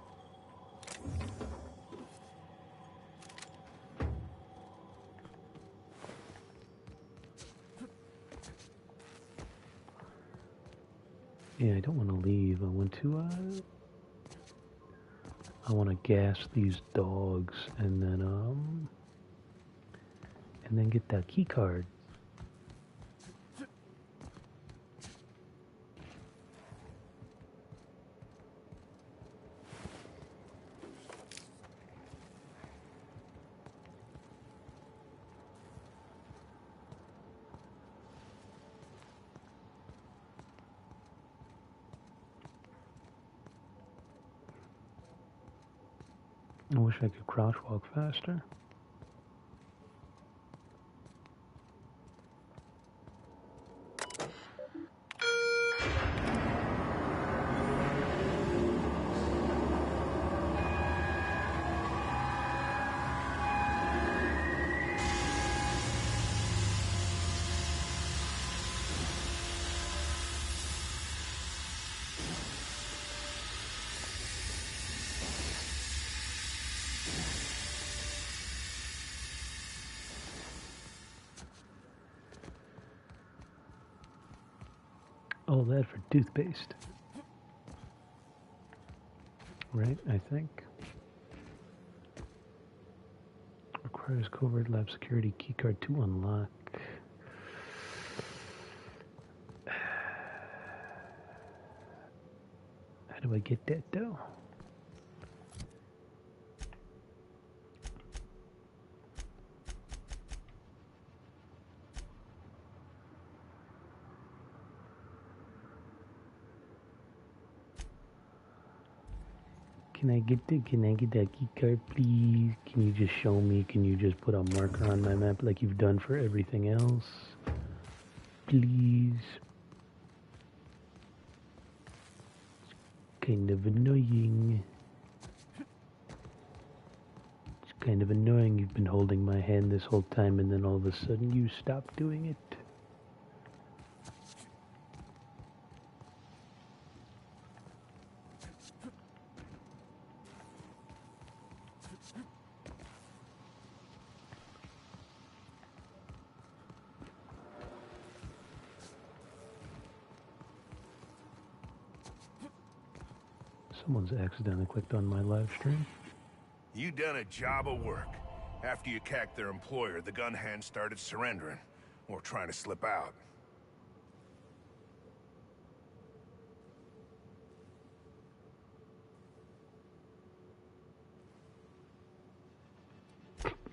Yeah, I don't want to leave. I want to gas these dogs and then get that key card. I wish I could crouch walk faster. All that for toothpaste. Right, I think. Requires covert lab security keycard to unlock. How do I get that though? Can I get that key card, please? Can you just show me? Can you just put a marker on my map like you've done for everything else? Please. It's kind of annoying. It's kind of annoying. You've been holding my hand this whole time and then all of a sudden you stop doing it. Someone's accidentally clicked on my live stream. You done a job of work. After you cacked their employer, the gun hands started surrendering, or trying to slip out.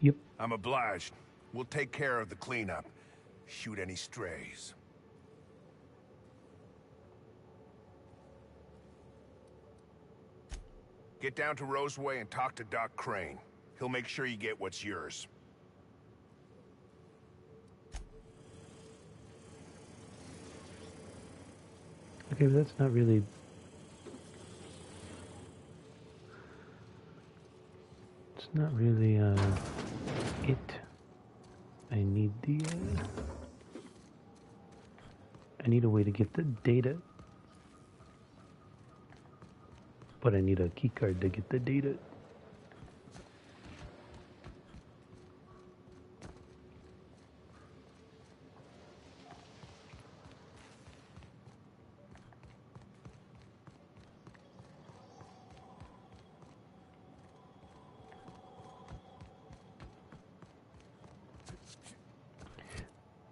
Yep. I'm obliged. We'll take care of the cleanup. Shoot any strays. Get down to Roseway and talk to Doc Crane. He'll make sure you get what's yours. Okay, but that's not really... It's not really, it. I need the, I need a way to get the data. But I need a keycard to get the data.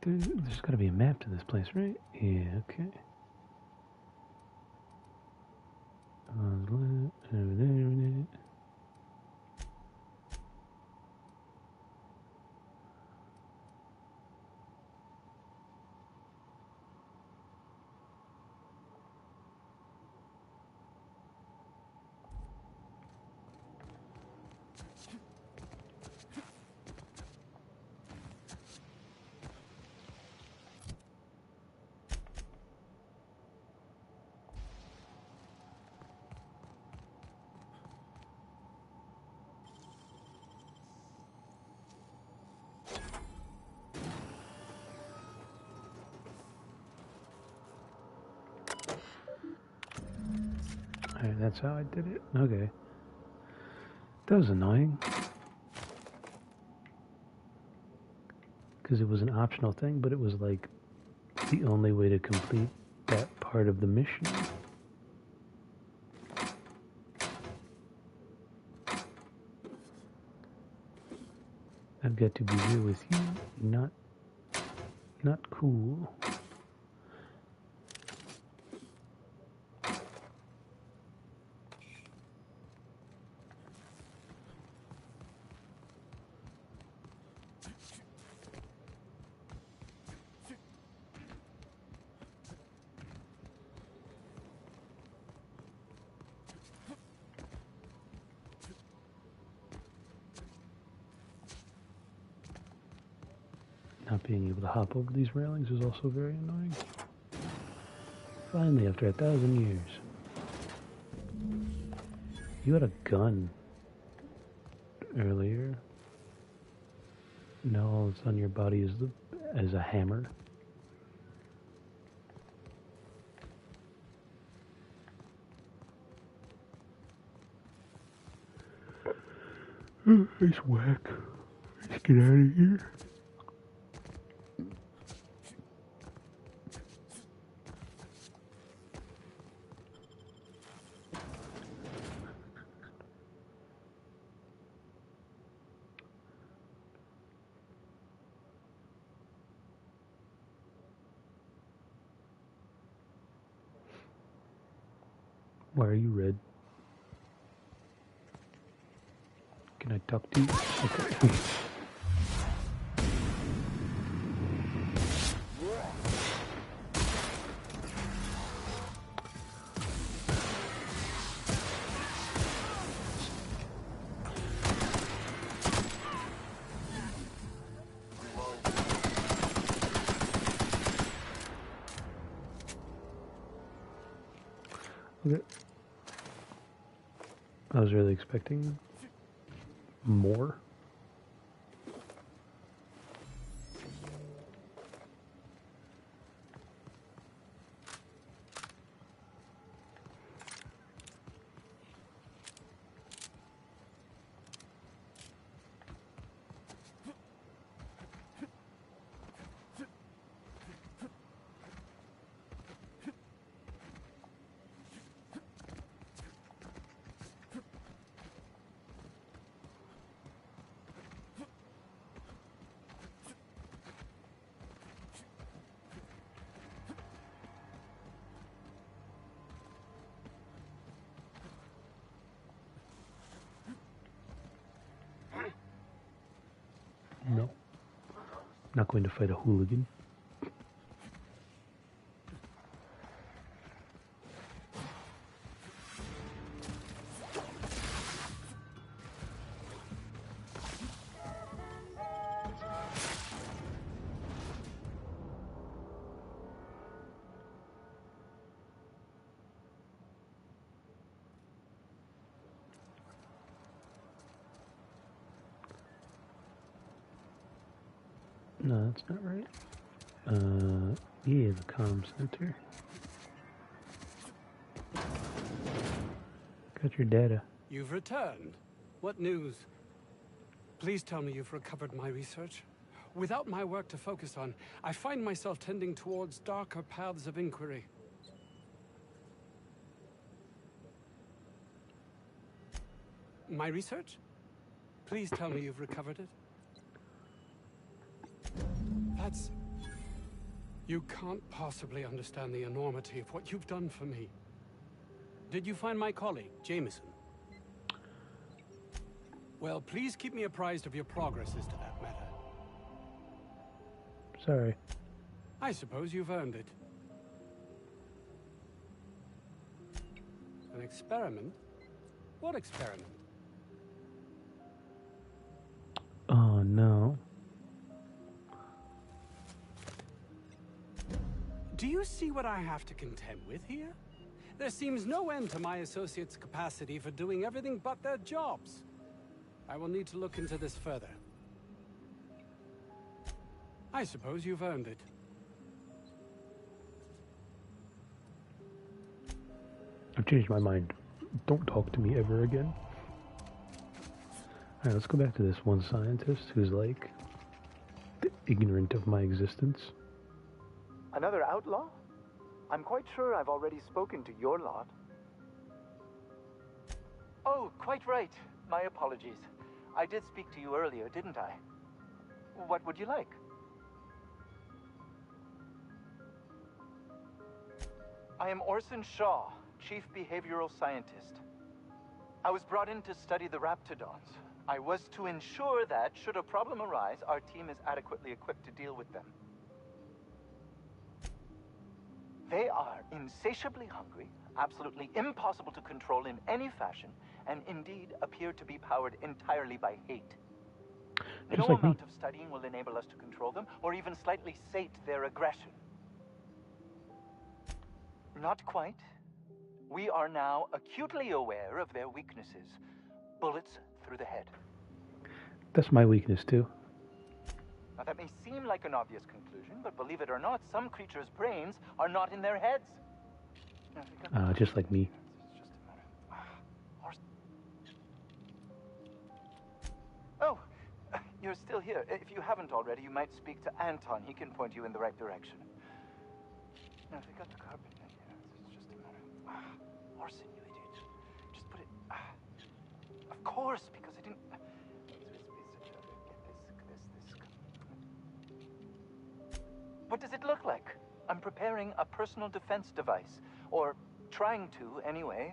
There's got to be a map to this place, right? Yeah, okay. Alright, that's how I did it? Okay. That was annoying. Because it was an optional thing, but it was like the only way to complete that part of the mission. I've got to be here with you. Not cool. Not being able to hop over these railings is also very annoying. Finally, after 1,000 years. You had a gun earlier. Now all that's on your body is a hammer. Nice whack. Let's get out of here. Why are you red? Can I talk to you? Okay. Okay. I was really expecting more. No. Not going to fight a hooligan. No, that's not right. Yeah, the comm center. Got your data. You've returned. What news? Please tell me you've recovered my research. Without my work to focus on, I find myself tending towards darker paths of inquiry. My research? Please tell me you've recovered it. That's... You can't possibly understand the enormity of what you've done for me. Did you find my colleague, Jameson? Well, please keep me apprised of your progress as to that matter. Sorry. I suppose you've earned it. An experiment? What experiment? Oh, no. Do you see what I have to contend with here? There seems no end to my associates' capacity for doing everything but their jobs. I will need to look into this further. I suppose you've earned it. I've changed my mind. Don't talk to me ever again. Alright, let's go back to this one scientist who's like ignorant of my existence. Another outlaw? I'm quite sure I've already spoken to your lot. Oh, quite right. My apologies. I did speak to you earlier, didn't I? What would you like? I am Orson Shaw, Chief Behavioral Scientist. I was brought in to study the Raptidons. I was to ensure that, should a problem arise, our team is adequately equipped to deal with them. They are insatiably hungry, absolutely impossible to control in any fashion, and indeed appear to be powered entirely by hate. No amount of studying will enable us to control them, or even slightly sate their aggression. Not quite. We are now acutely aware of their weaknesses. Bullets through the head. That's my weakness too. Now that may seem like an obvious conclusion, but believe it or not, some creatures' brains are not in their heads. Just like me. Oh, you're still here. If you haven't already, you might speak to Anton. He can point you in the right direction. Now, they got the carpet in here. It's just a matter. Orson, you idiot. Just put it... Of course, because I didn't... What does it look like? I'm preparing a personal defense device. Or trying to, anyway.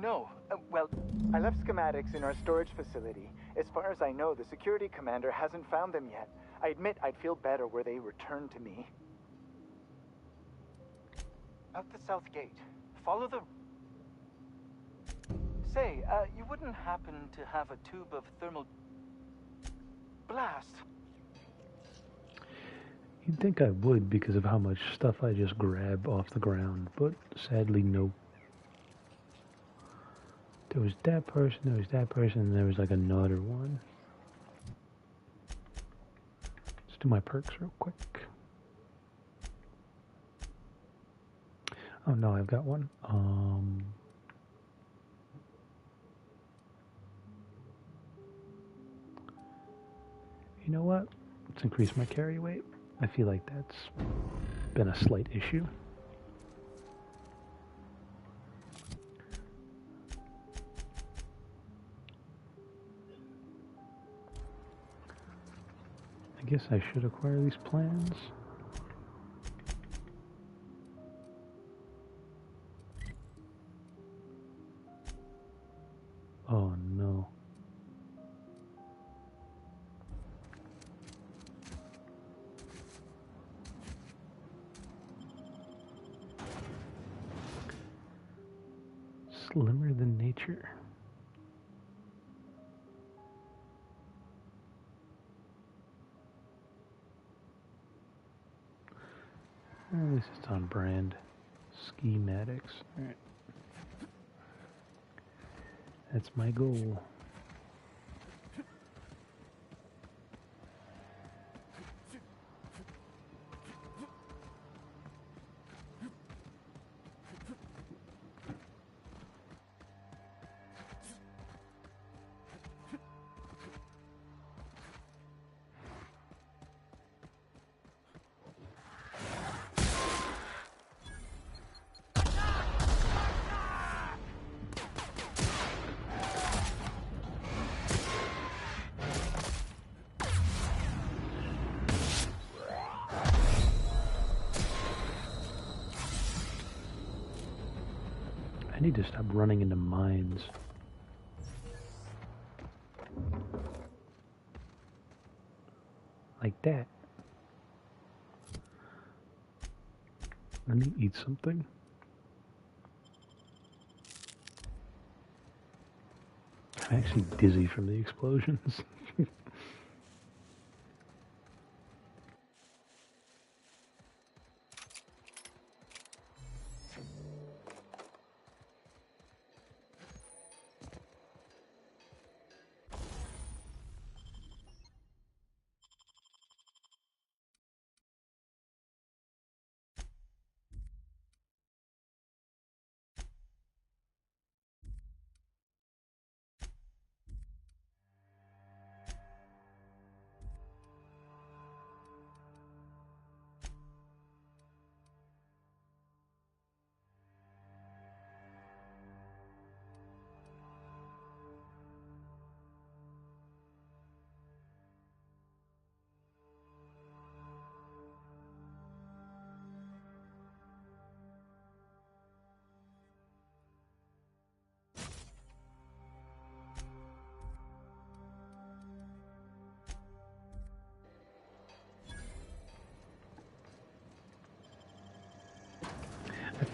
No. Well, I left schematics in our storage facility. As far as I know, the security commander hasn't found them yet. I admit I'd feel better were they returned to me. Out the south gate. Follow the... Say, you wouldn't happen to have a tube of thermal... blast? You'd think I would because of how much stuff I just grab off the ground, but sadly, no. There was that person, and there was like another one. Let's do my perks real quick. Oh no, I've got one. You know what? Let's increase my carry weight. I feel like that's been a slight issue. I guess I should acquire these plans. Oh no. Slimmer than nature. At least it's on brand. Schematics. Alright. That's my goal. I need to stop running into mines. Like that. Let me eat something. I'm actually dizzy from the explosions.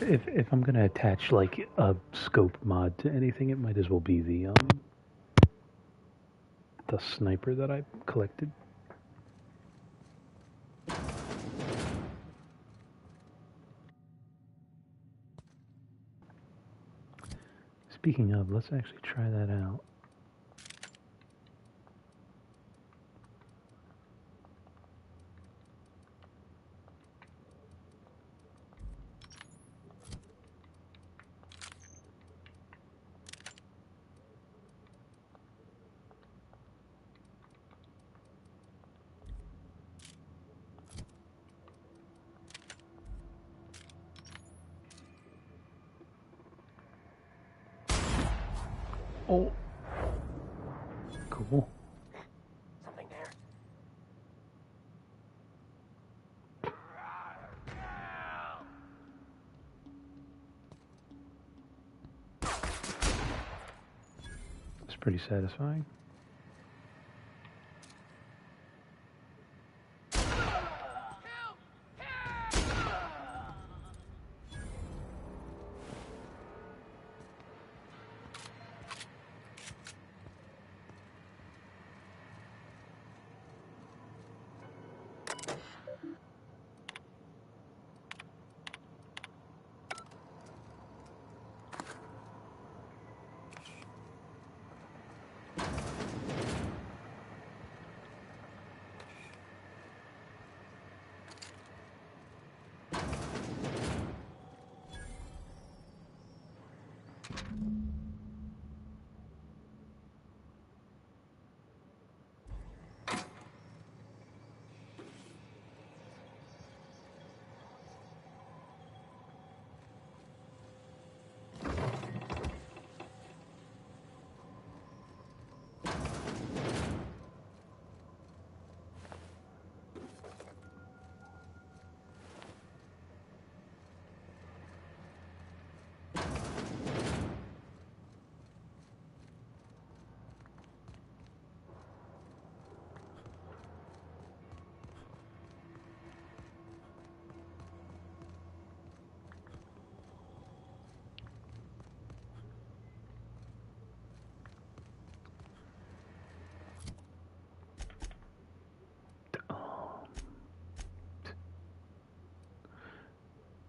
If I'm gonna attach like a scope mod to anything, it might as well be the sniper that I collected. Speaking of, let's actually try that out. Oh, cool. Something there. pretty satisfying.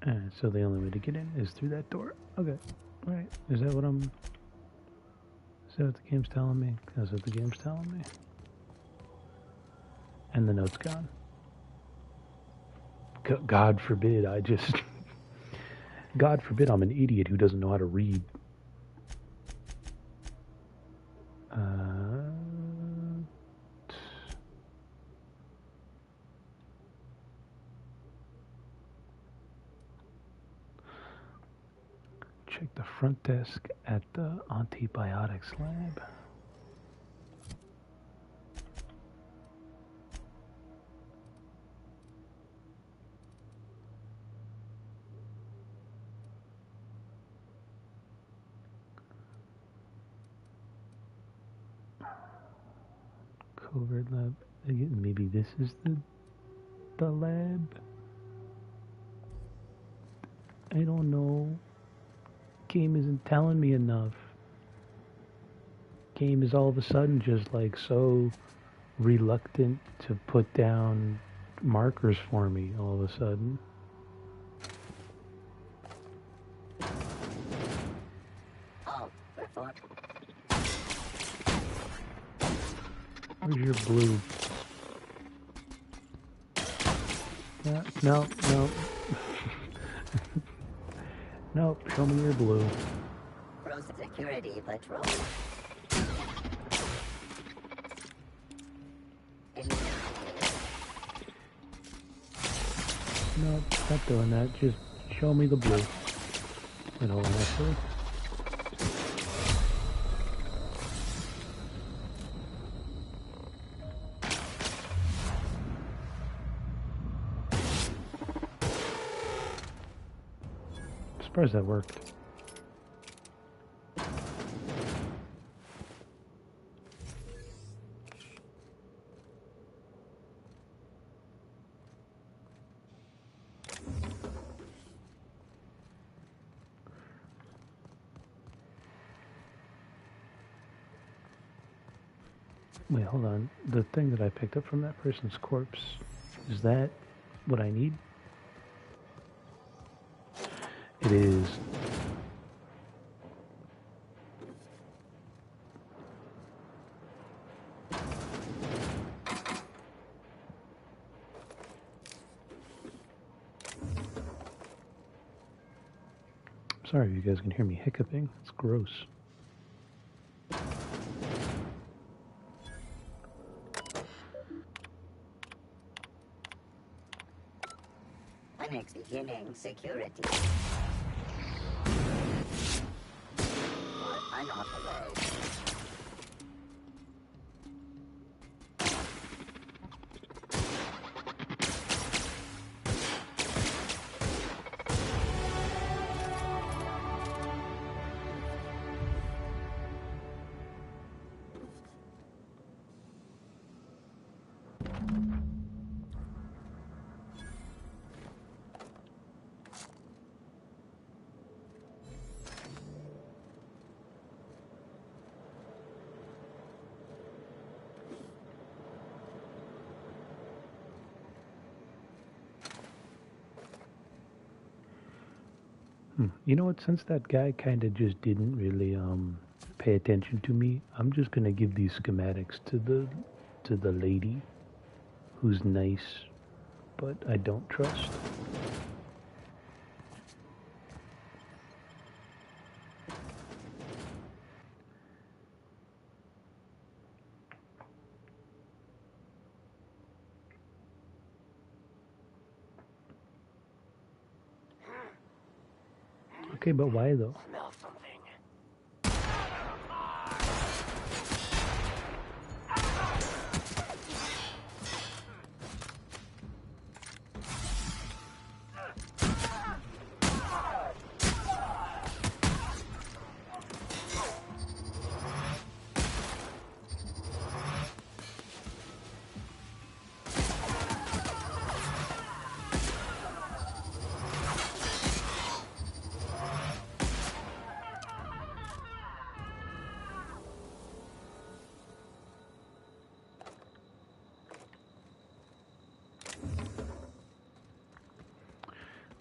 And so the only way to get in is through that door. Okay. Alright. Is that what the game's telling me? That's what the game's telling me. And the note's gone. God forbid God forbid I'm an idiot who doesn't know how to read. Check the front desk at the antibiotics lab. Covert lab. Again, maybe this is the lab. I don't know. Game isn't telling me enough. Game is all of a sudden just like so reluctant to put down markers for me all of a sudden. Where's your blue? No. Nope, show me your blue. Rose Security Patrol. Nope, not doing that. Just show me the blue. And all actually. Surprised that worked. Wait, hold on. The thing that I picked up from that person's corpse, is that what I need? It is. Sorry if you guys can hear me hiccuping. It's gross. Clinics beginning security. I'm off the road. You know what? Since that guy kind of just didn't really pay attention to me, I'm just gonna give these schematics to the lady who's nice, but I don't trust. Okay, but why though? Smell something.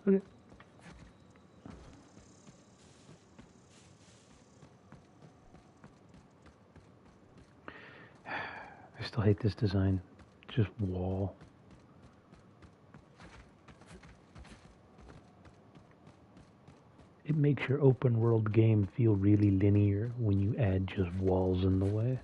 Okay. I still hate this design. Just wall. It makes your open world game feel really linear when you add just walls in the way.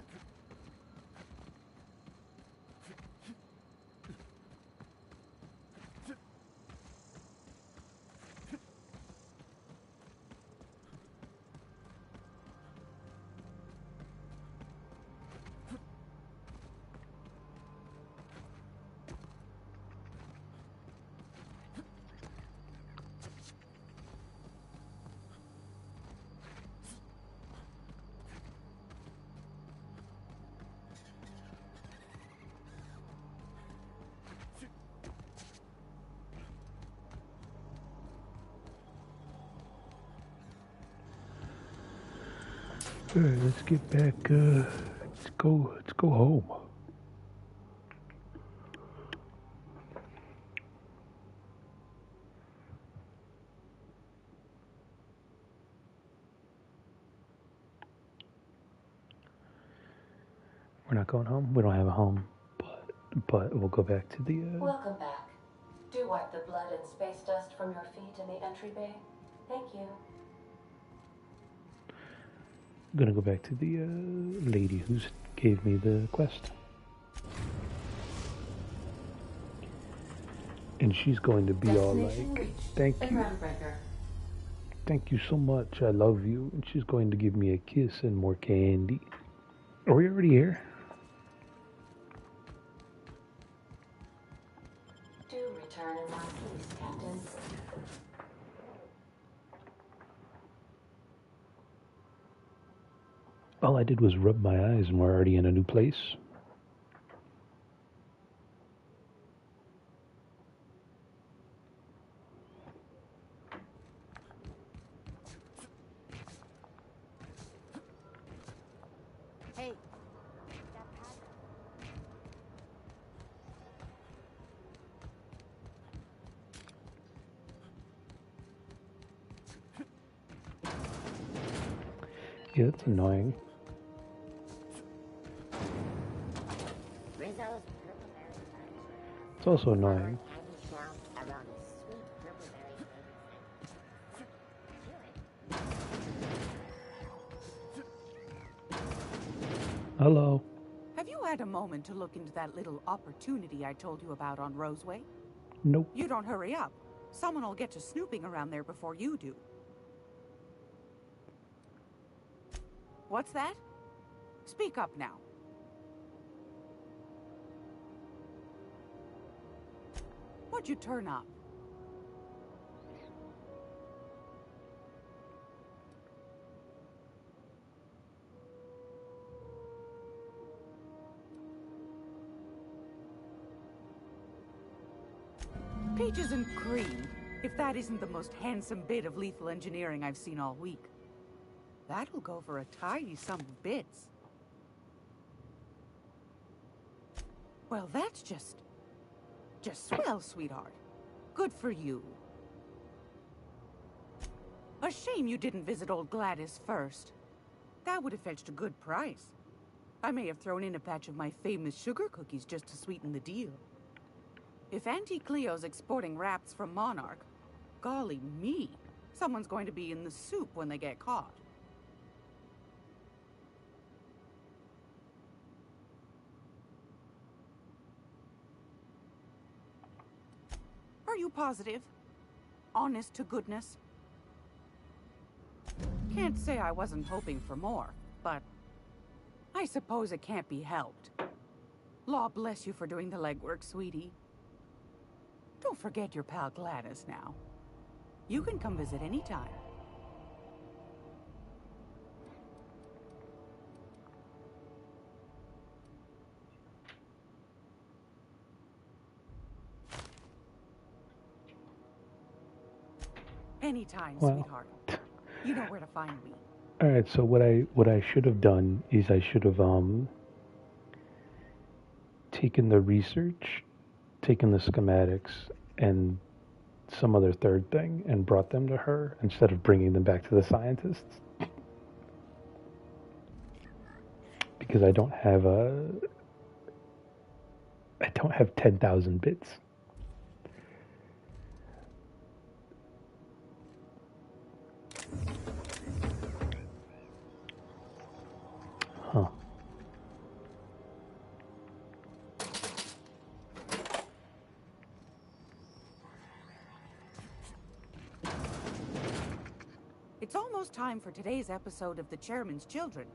Alright, let's get back, let's go home. We're not going home? We don't have a home, but we'll go back to the, Welcome back. Do wipe the blood and space dust from your feet in the entry bay. Thank you. I'm gonna go back to the lady who's gave me the quest. And she's going to be all like, thank you. Thank you so much, I love you. And she's going to give me a kiss and more candy. Are we already here? Do return in one piece, Captain. All I did was rub my eyes and we're already in a new place. Hey. Yeah, that's annoying. It's also annoying. Hello. Have you had a moment to look into that little opportunity I told you about on Roseway? Nope. You don't hurry up. Someone will get to snooping around there before you do. What's that? Speak up now. What'd you turn up? Peaches and cream, if that isn't the most handsome bit of lethal engineering I've seen all week. That'll go for a tidy sum of bits. Well, that's just swell, sweetheart. Good for you. A shame you didn't visit old Gladys first. That would have fetched a good price. I may have thrown in a batch of my famous sugar cookies just to sweeten the deal. If Auntie Cleo's exporting wraps from Monarch, golly me, someone's going to be in the soup when they get caught. Are you positive? Honest to goodness? Can't say I wasn't hoping for more, but I suppose it can't be helped. Law bless you for doing the legwork, sweetie. Don't forget your pal Gladys now. You can come visit anytime. Anytime, sweetheart. You know where to find me. All right. So what I should have done is I should have taken the research, taken the schematics, and some other third thing, and brought them to her instead of bringing them back to the scientists. Because I don't have 10,000 bits. Huh. It's almost time for today's episode of The Chairman's Children.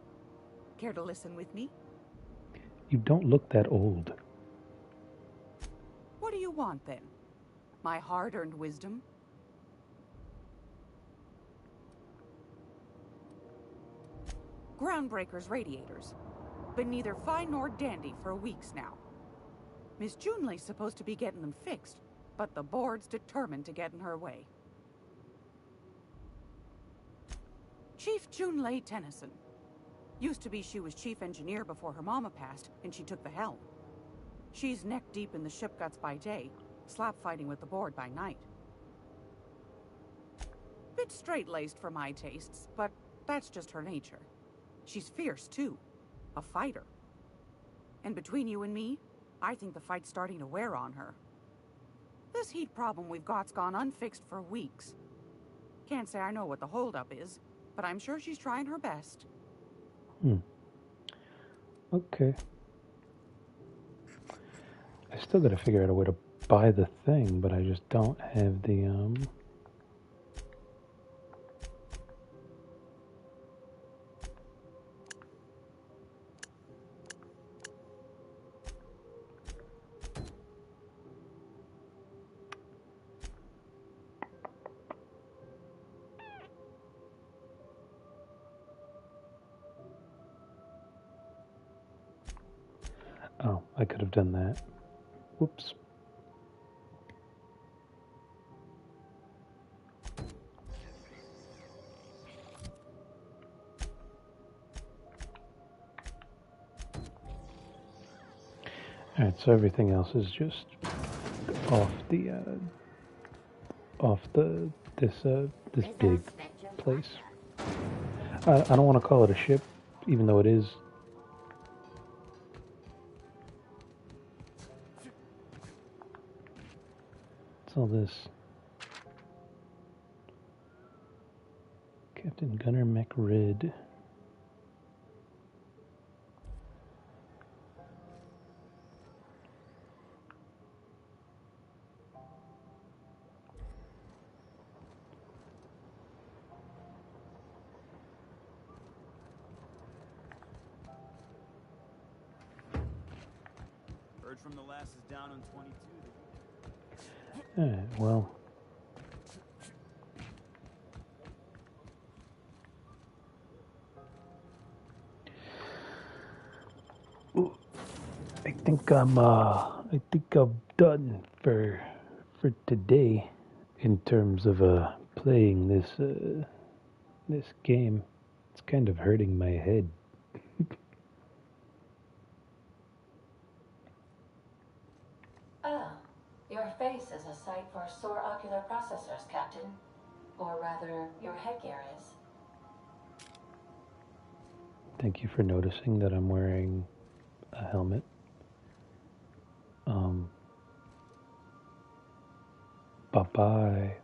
Care to listen with me? You don't look that old. What do you want, then? My hard-earned wisdom? Groundbreaker's radiators. Been neither fine nor dandy for weeks now. Miss Junleigh's supposed to be getting them fixed, but the board's determined to get in her way. Chief Junleigh Tennyson. Used to be she was chief engineer before her mama passed, and she took the helm. She's neck-deep in the ship guts by day, slap-fighting with the board by night. Bit straight-laced for my tastes, but that's just her nature. She's fierce, too. A fighter. And between you and me, I think the fight's starting to wear on her. This heat problem we've got's gone unfixed for weeks. Can't say I know what the holdup is, but I'm sure she's trying her best. Okay. I still gotta figure out a way to buy the thing, but I just don't have the, Oh, I could have done that. Whoops. Alright, so everything else is just off this big place. I don't want to call it a ship, even though it is. What's all this? Captain Gunnar MacRid. Heard from the lasses down on 22. Alright, well. I think I'm done for today in terms of playing this game. It's kind of hurting my head. Ah, your face is a sight for sore ocular processors, Captain. or rather, your headgear is. Thank you for noticing that I'm wearing a helmet. Bye-bye.